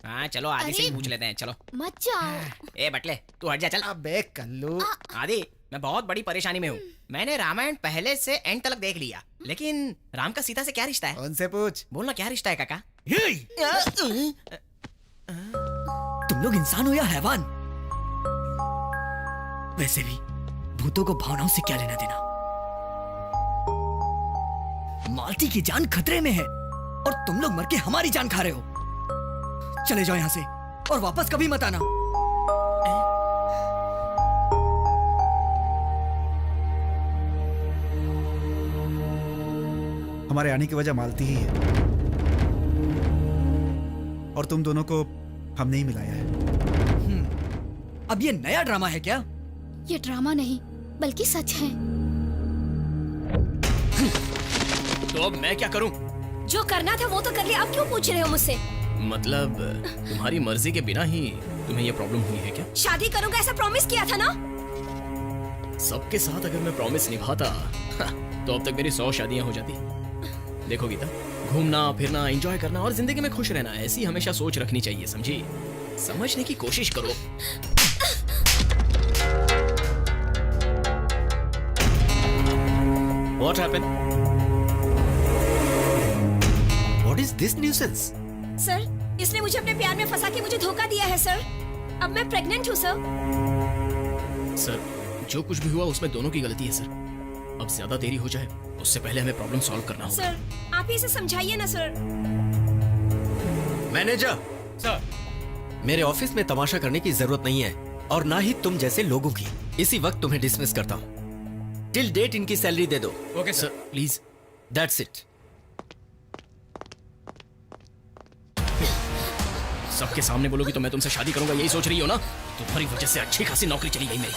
हाँ चलो आदि से ही अरे! पूछ लेते हैं, चलो। मत जाओ। ए बटले तू हट जा, चल। अबे कल्लू, आदि मैं बहुत बड़ी परेशानी में हूँ। मैंने रामायण पहले से एंड तक देख लिया, लेकिन राम का सीता से क्या रिश्ता है? उनसे पूछ। बोलना क्या रिश्ता है काका? तुम लोग इंसान हो या हैवान? वैसे भी भूतों को भावनाओं से क्या लेना देना? मालती की जान खतरे में है और तुम लोग मर के हमारी जान खा रहे हो। चले जाओ यहाँ से और वापस कभी मत आना। हमारे आने की वजह मालती ही है और तुम दोनों को हमने ही मिलाया है। अब ये नया ड्रामा है क्या? ये ड्रामा नहीं बल्कि सच है। तो अब मैं क्या करूँ? जो करना था वो तो कर लिया, अब क्यों पूछ रहे हो मुझसे? मतलब तुम्हारी मर्जी के बिना ही तुम्हें ये प्रॉब्लम हुई है क्या? शादी करूंगा ऐसा प्रॉमिस किया था ना। सबके साथ अगर मैं प्रॉमिस निभाता तो अब तक मेरी 100 शादियां हो जाती। देखो गीता, घूमना फिरना, एंजॉय करना और जिंदगी में खुश रहना, ऐसी हमेशा सोच रखनी चाहिए, समझी? समझने की कोशिश करो। What happened? What is this nuisance? Sir, इसने मुझे अपने प्यार में फंसा के मुझे धोखा दिया है सर। अब मैं प्रेग्नेंट हूँ सर। सर, जो कुछ भी हुआ उसमें दोनों की गलती है सर। अब ज्यादा देरी हो जाए उससे पहले हमें प्रॉब्लम सॉल्व करना होगा। सर, आप ही इसे समझाइए ना सर। मैनेजर सर, मेरे ऑफिस में तमाशा करने की जरूरत नहीं है और ना ही तुम जैसे लोगों की। इसी वक्त तुम्हें डिसमिस करता हूँ। टिल डेट इनकी सैलरी दे दो। Okay sir please. That's it. सबके सामने बोलोगी तो मैं तुमसे शादी करूंगा, यही सोच रही हो ना? तुम्हारी वजह से अच्छी खासी नौकरी चली गई मेरी।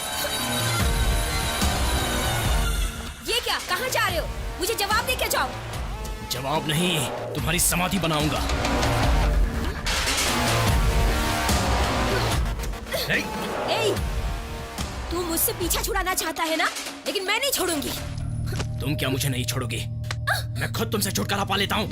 ये क्या, कहाँ जा रहे हो? मुझे जवाब दे के जाओ। जवाब नहीं, तुम्हारी समाधि बनाऊंगा। ए, तू मुझसे पीछा छुड़ाना चाहता है ना, लेकिन मैं नहीं छोड़ूंगी। तुम क्या मुझे नहीं छोड़ोगी? मैं खुद तुमसे छुटकारा पा लेता हूँ।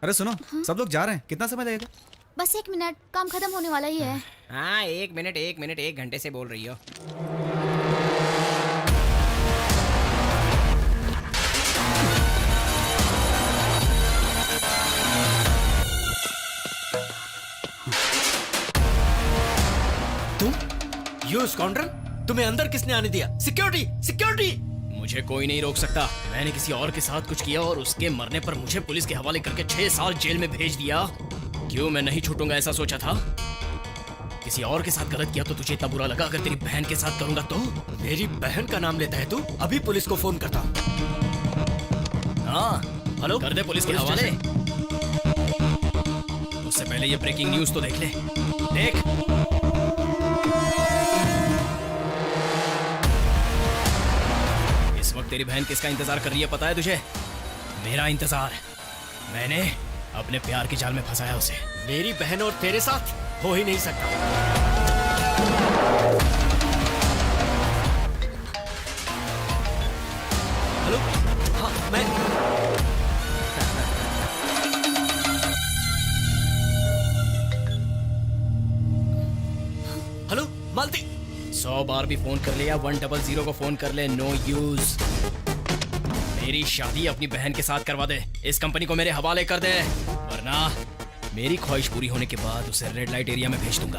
अरे सुनो, सब लोग जा रहे हैं, कितना समय लगेगा? बस 1 मिनट, काम खत्म होने वाला ही है। हाँ 1 मिनट 1 घंटे से बोल रही हो। तुम यू स्कॉन्ड्रल, तुम्हें अंदर किसने आने दिया? Security, security! मुझे कोई नहीं रोक सकता। मैंने किसी और के साथ कुछ किया और उसके मरने पर मुझे पुलिस के हवाले करके 6 साल जेल में भेज दिया। क्यों मैं नहीं छूटूंगा ऐसा सोचा था? किसी और के साथ गलत किया तो तुझे इतना बुरा लगा, अगर तेरी बहन के साथ करूंगा तो? मेरी बहन का नाम लेता है तू? अभी पुलिस को फोन करता हूँ। हाँ हेलो, कर दे पुलिस के पुलिस हवाले। उससे पहले ये ब्रेकिंग न्यूज तो देख ले। देख, इस वक्त तेरी बहन किसका इंतजार कर रही है पता है तुझे? मेरा इंतजार। मैंने अपने प्यार के जाल में फंसाया उसे। मेरी बहन और तेरे साथ हो ही नहीं सकता। हेलो, हाँ मैं हेलो मालती। 100 बार भी फोन कर ले या 100 को फोन कर ले, नो यूज। मेरी शादी अपनी बहन के साथ करवा दे, इस कंपनी को मेरे हवाले कर दे, वरना मेरी ख्वाहिश पूरी होने के बाद उसे रेड लाइट एरिया में भेज दूंगा।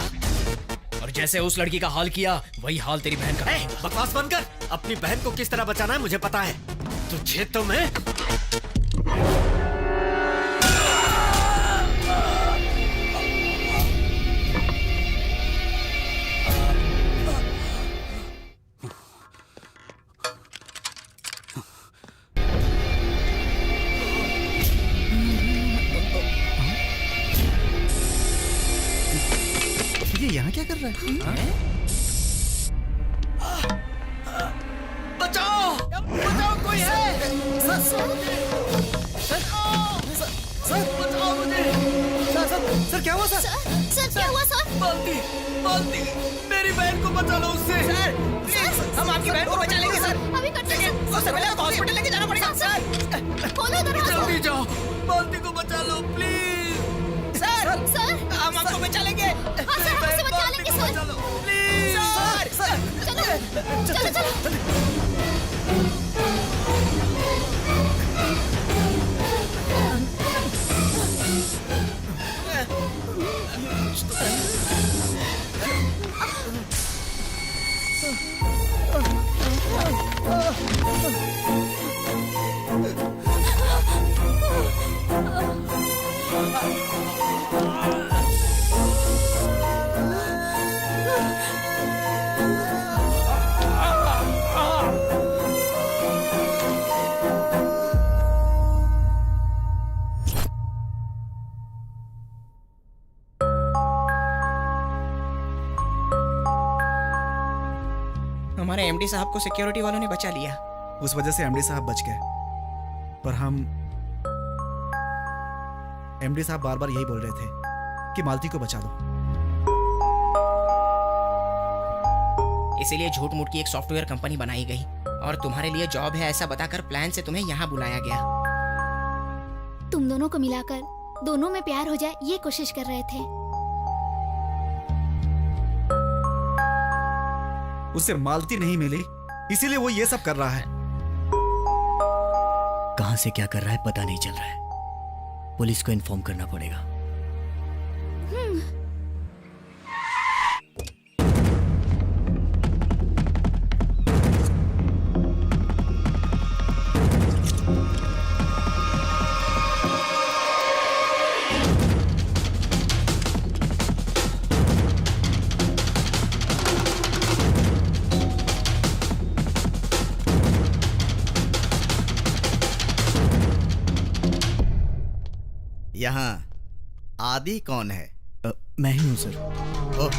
और जैसे उस लड़की का हाल किया वही हाल तेरी बहन का करूंगा। बकवास बंद कर। अपनी बहन को किस तरह बचाना है मुझे पता है। तुझे तो मैं ये यहाँ क्या कर रहा है? बचाओ बचाओ, कोई है? बचाओ मुझे। सर क्या हुआ सर? सर क्या हुआ सर? बाल्टी बाल्टी, मेरी बहन को बचा लो उससे। सर प्लीज, हम आपकी बहन को बचा लेंगे सर। अभी करते हैं उससे पहले आपको हॉस्पिटल लेके जाना पड़ेगा सर। खोलो दरवाजा। जल्दी जाओ, बाल्टी को बचा लो प्लीज। सर सर हम आपको बचा लेंगे। हाँ सर, हम उसे बचा लेंगे सर। बचा लो प्लीज सर। चलो चलो चलो। हमारे एमडी साहब को सिक्योरिटी वालों ने बचा लिया। उस वजह से एमडी साहब बच गए, पर हम एमडी साहब बार बार यही बोल रहे थे कि मालती को बचा लो। इसीलिए झूठ मूठ की एक सॉफ्टवेयर कंपनी बनाई गई और तुम्हारे लिए जॉब है ऐसा बताकर प्लान से तुम्हें यहाँ बुलाया गया। तुम दोनों को मिलाकर दोनों में प्यार हो जाए ये कोशिश कर रहे थे। उसे मालती नहीं मिली, इसीलिए वो ये सब कर रहा है। कहां से क्या कर रहा है पता नहीं चल रहा है। पुलिस को इन्फॉर्म करना पड़ेगा। यहाँ आदि कौन है? मैं ही हूं सर। ओह,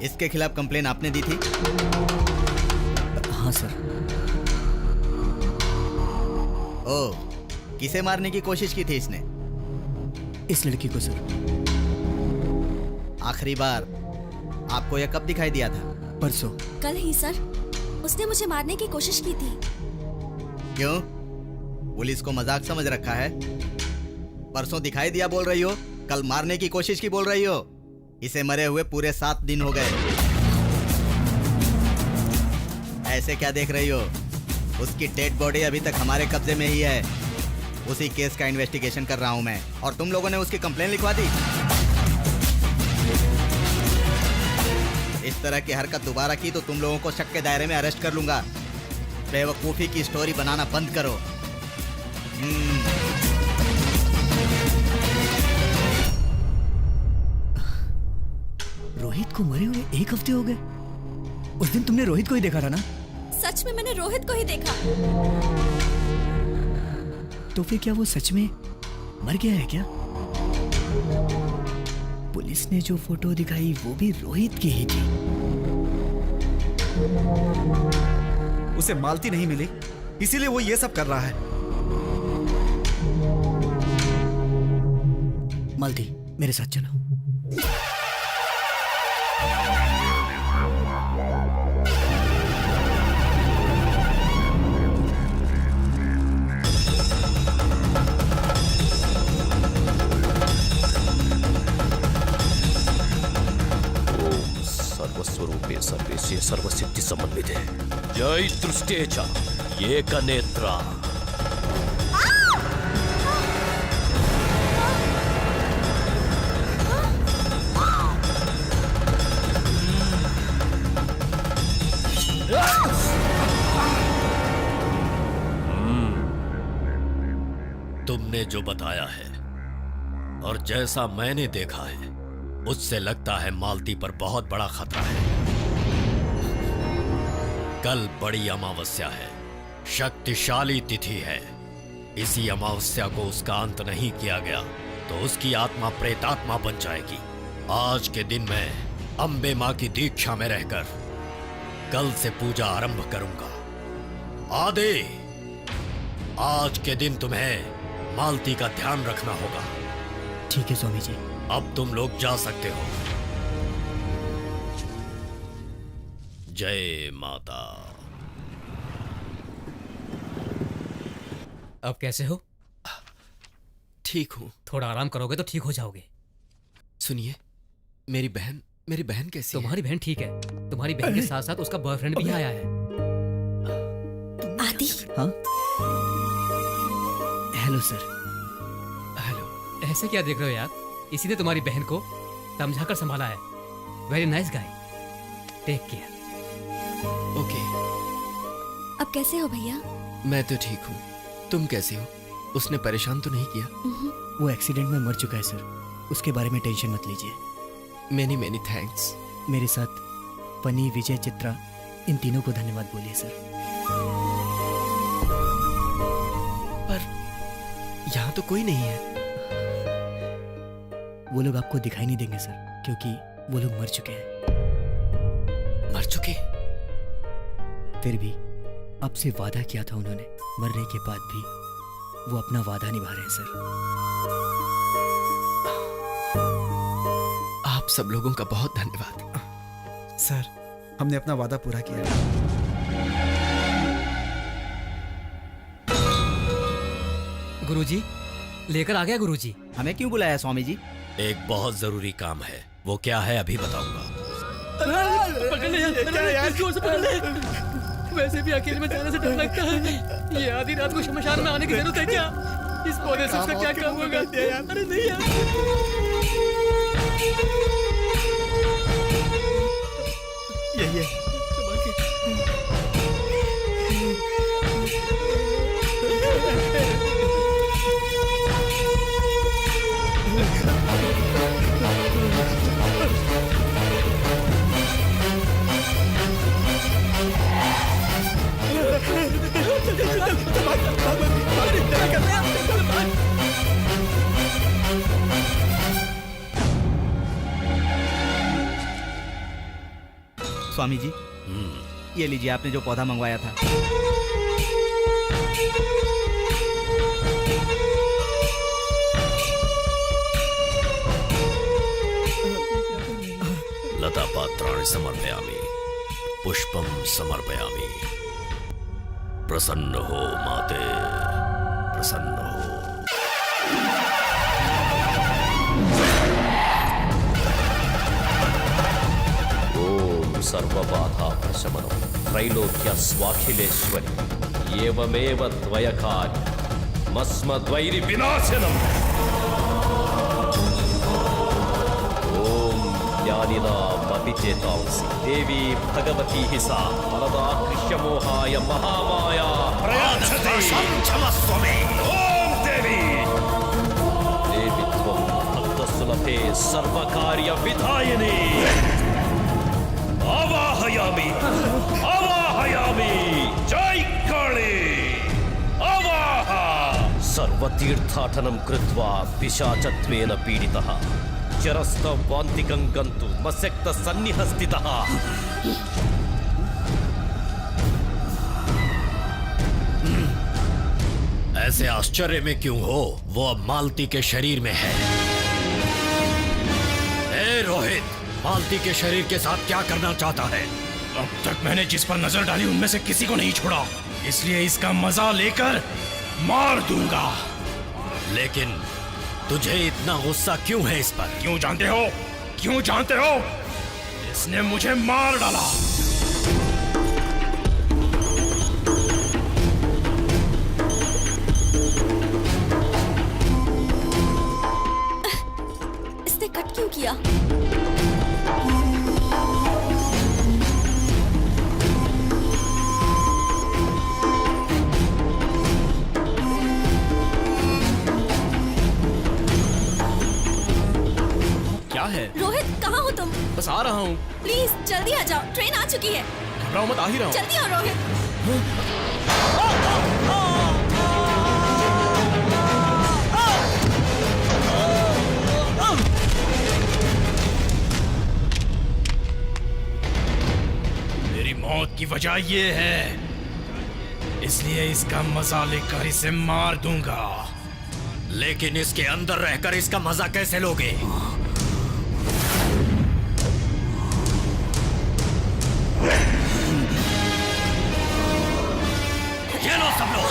इसके खिलाफ कंप्लेन आपने दी थी? हाँ सर। ओह, किसे मारने की कोशिश की थी इसने? इस लड़की को सर। आखिरी बार आपको यह कब दिखाई दिया था? परसों। कल ही सर, उसने मुझे मारने की कोशिश की थी। क्यों? पुलिस को मजाक समझ रखा है? परसों दिखाई दिया बोल रही हो, कल मारने की कोशिश की बोल रही हो। इसे मरे हुए पूरे 7 दिन हो गए। ऐसे क्या देख रही हो? उसकी डेड बॉडी अभी तक हमारे कब्जे में ही है। उसी केस का इन्वेस्टिगेशन कर रहा हूं मैं, और तुम लोगों ने उसकी कंप्लेन लिखवा दी। इस तरह की हरकत दोबारा की तो तुम लोगों को शक के दायरे में अरेस्ट कर लूंगा। बेवकूफी की स्टोरी बनाना बंद करो। रोहित को मरे हुए 1 हफ्ते हो गए। उस दिन तुमने रोहित को ही देखा था ना? सच में मैंने रोहित को ही देखा। तो फिर क्या वो सच में मर गया है क्या? पुलिस ने जो फोटो दिखाई वो भी रोहित की ही थी। उसे मालती नहीं मिली, इसीलिए वो ये सब कर रहा है। मालती, मेरे साथ चलो। सर्वस्वरूपे सर्वेशे सर्वसिद्धि समन्विते जय दृष्टेचा एकनेत्रा। तुमने जो बताया है और जैसा मैंने देखा है, उससे लगता है मालती पर बहुत बड़ा खतरा है। कल बड़ी अमावस्या है, शक्तिशाली तिथि है। इसी अमावस्या को उसका अंत नहीं किया गया तो उसकी आत्मा प्रेतात्मा बन जाएगी। आज के दिन मैं अम्बे माँ की दीक्षा में रहकर कल से पूजा आरंभ करूंगा। आदे, आज के दिन तुम्हें मालती का ध्यान रखना होगा। ठीक है स्वामी जी। अब तुम लोग जा सकते हो। जय माता। अब कैसे हो? ठीक हूँ। थोड़ा आराम करोगे तो ठीक हो जाओगे। सुनिए, मेरी बहन कैसी है? तुम्हारी बहन ठीक है। तुम्हारी बहन के साथ साथ उसका बॉयफ्रेंड भी आया है। आदि। हाँ, हेलो सर। हेलो। ऐसे क्या देख रहे हो यार? इसी ने तुम्हारी बहन को समझाकर संभाला है। Very nice guy. Take care. Okay. अब कैसे हो भैया? मैं तो ठीक हूँ। तुम कैसे हो? उसने परेशान तो नहीं किया? वो एक्सीडेंट में मर चुका है सर, उसके बारे में टेंशन मत लीजिए। Many many thanks. मेरे साथ पनी, विजय, चित्रा, इन तीनों को धन्यवाद बोलिए सर। पर यहाँ तो कोई नहीं है। वो लोग आपको दिखाई नहीं देंगे सर, क्योंकि वो लोग मर चुके हैं। मर चुके? फिर भी आपसे वादा किया था उन्होंने, मरने के बाद भी वो अपना वादा निभा रहे हैं सर। आप सब लोगों का बहुत धन्यवाद। सर, हमने अपना वादा पूरा किया। गुरुजी, लेकर आ गया गुरुजी। हमें क्यों बुलाया स्वामी जी? एक बहुत जरूरी काम है। वो क्या है अभी बताऊंगा। पकड़ ले यार, जोर से पकड़ ले। वैसे भी अकेले में जाने से डर लगता है। ये आधी रात को शमशान में आने की जरूरत है क्या? इस पौधे से उसका क्या काम होगा? अरे नहीं यार। ये स्वामी जी, ये लीजिए आपने जो पौधा मंगवाया था। लता पात्राणि समर्पयामि, पुष्पम समर्पयामि। प्रसन्न हो माते, प्रसन्न हो। ओम सर्वबाधा प्रशमनम त्रैलोक्य स्वाखिलेश्वरी एवमेव द्वयकार्य मस्मद्वैरि विनाशनम। ओम ज्ञानिना मपिचेतांसि देवी भगवती हि सा वरदाकृष्यमोहाय महामाया प्रयाच्छते। क्षमस्व मे। ओम देवी देवी त्वं भक्तसुलभे सर्वकार्य विधायिनी। आवाहयामि आवाहयामि। जय काली। आवाह। सर्वतीर्थाटनं कृत्वा पिशाचत्वेन पीडितः चरस्तवान्तिकं गन्तुं मस्यक्तसन्निहस्थितः। ऐसे आश्चर्य में क्यों हो? वो अब मालती के शरीर में है। ए रोहित, मालती के शरीर के साथ क्या करना चाहता है? अब तक मैंने जिस पर नजर डाली उनमें से किसी को नहीं छोड़ा, इसलिए इसका मजा लेकर मार दूंगा। लेकिन तुझे इतना गुस्सा क्यों है इस पर? क्यों जानते हो? क्यों जानते हो? इसने मुझे मार डाला। इसने कट क्यों किया? क्या है? रोहित, कहाँ हो तुम? बस आ रहा हूँ। प्लीज जल्दी आ जाओ, ट्रेन आ चुकी है। घबराओ मत, आ ही रहा हूँ। जल्दी आओ रोहित। की वजह ये है, इसलिए इसका मजा लेकर इसे मार दूंगा। लेकिन इसके अंदर रहकर इसका मजा कैसे लोगे? ये लो सब लोग,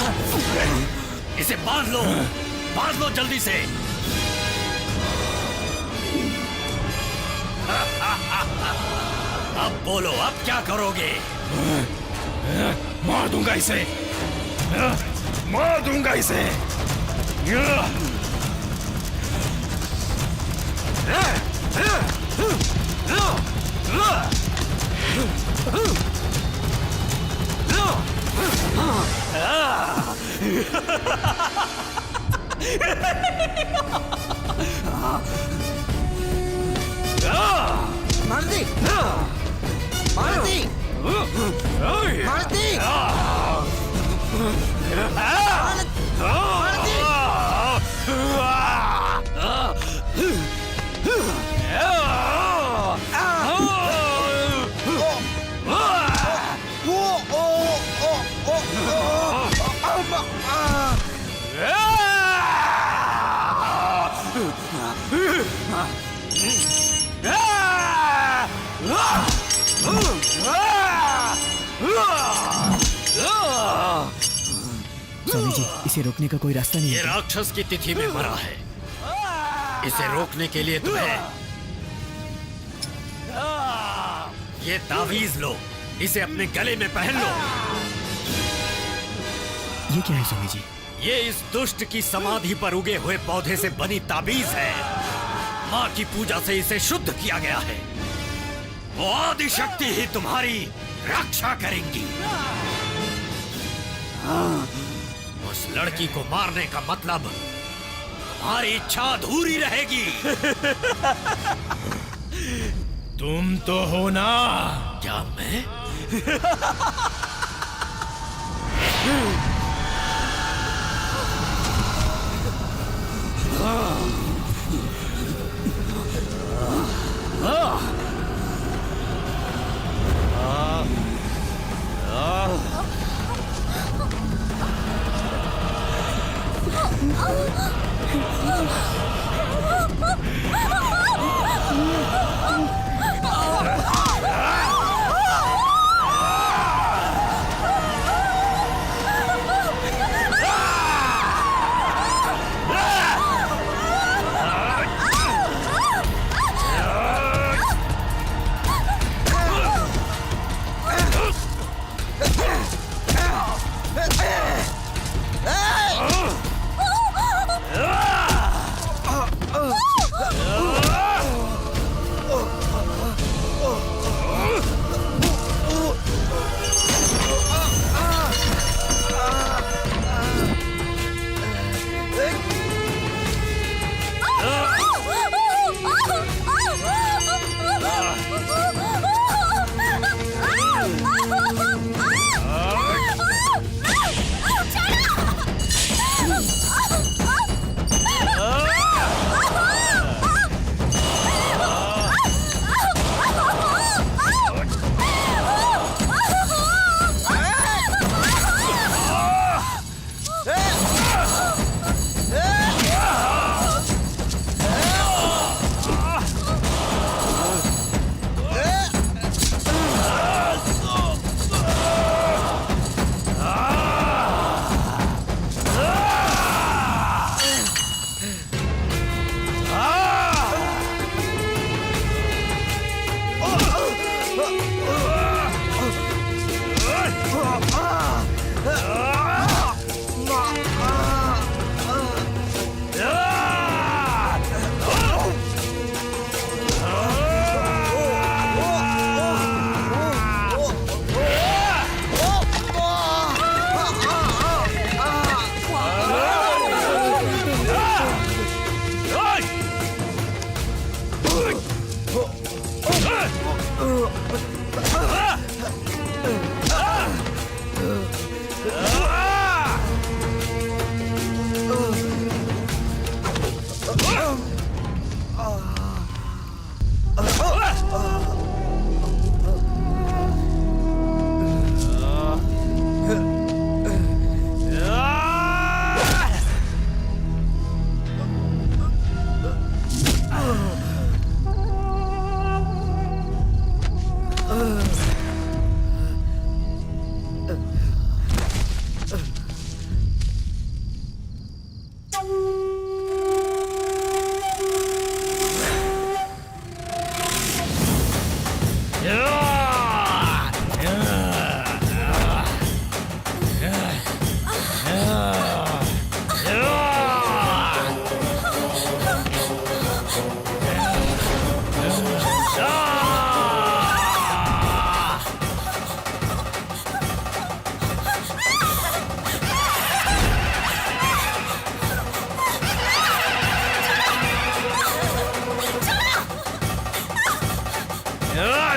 इसे बांध लो जल्दी से। अब बोलो, अब क्या करोगे? मार दूंगा इसे, मार दूंगा इसे। मार दी, मार दी, मार दी, मार दी। स्वामी जी, इसे रोकने का कोई रास्ता नहीं ये है। राक्षस की तिथि में मरा है। इसे रोकने के लिए तुम्हें ये तावीज लो, इसे अपने गले में पहन लो। ये क्या है स्वामी जी? ये इस दुष्ट की समाधि पर उगे हुए पौधे से बनी ताबीज है। माँ की पूजा से इसे शुद्ध किया गया है। वो आदि शक्ति ही तुम्हारी रक्षा करेंगी। उस लड़की को मारने का मतलब तुम्हारी इच्छा अधूरी रहेगी। तुम तो हो ना? क्या मैं?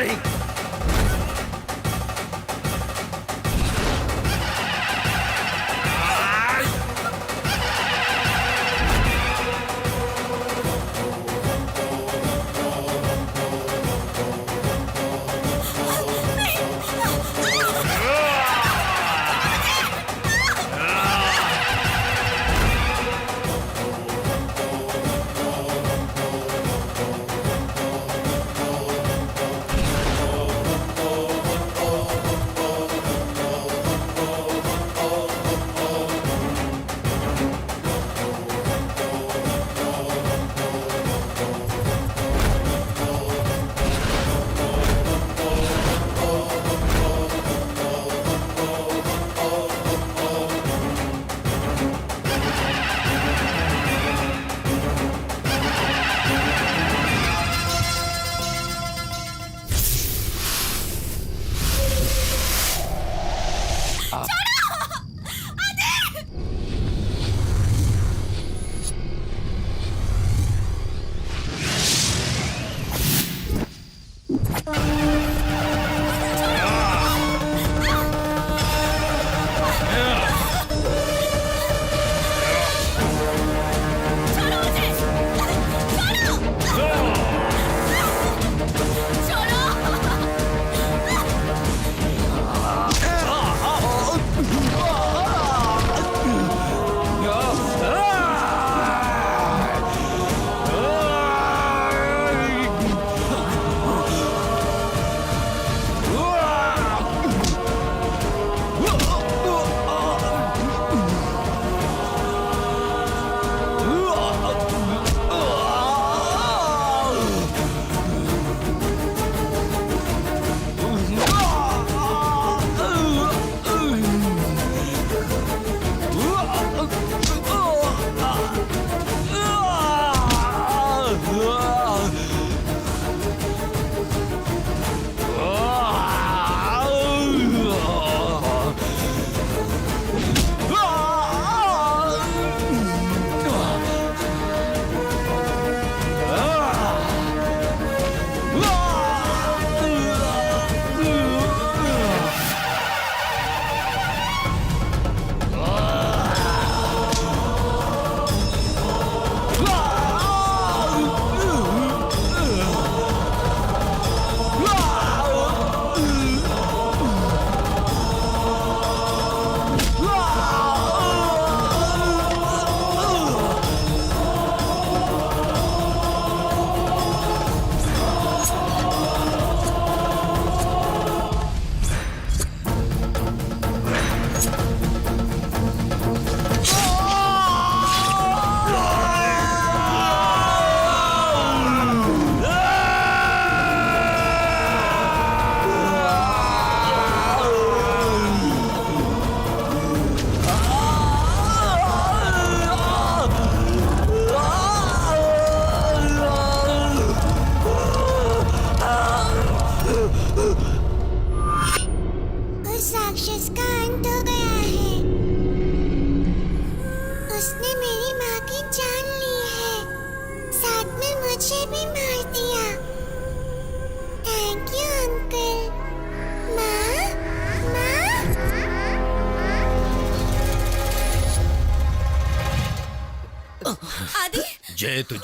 नहीं।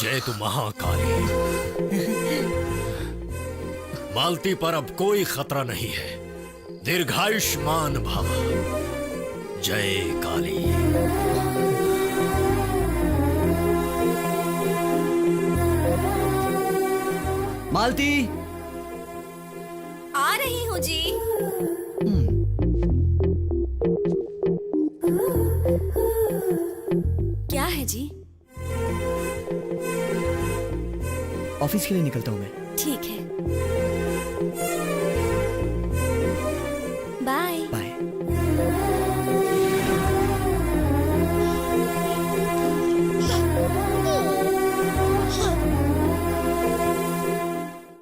जय तु महाकाली। मालती पर अब कोई खतरा नहीं है। दीर्घायुष्मान भव। जय काली। मालती, आ रही हूँ जी। क्या है जी? ऑफिस के लिए निकलता हूँ मैं। ठीक है।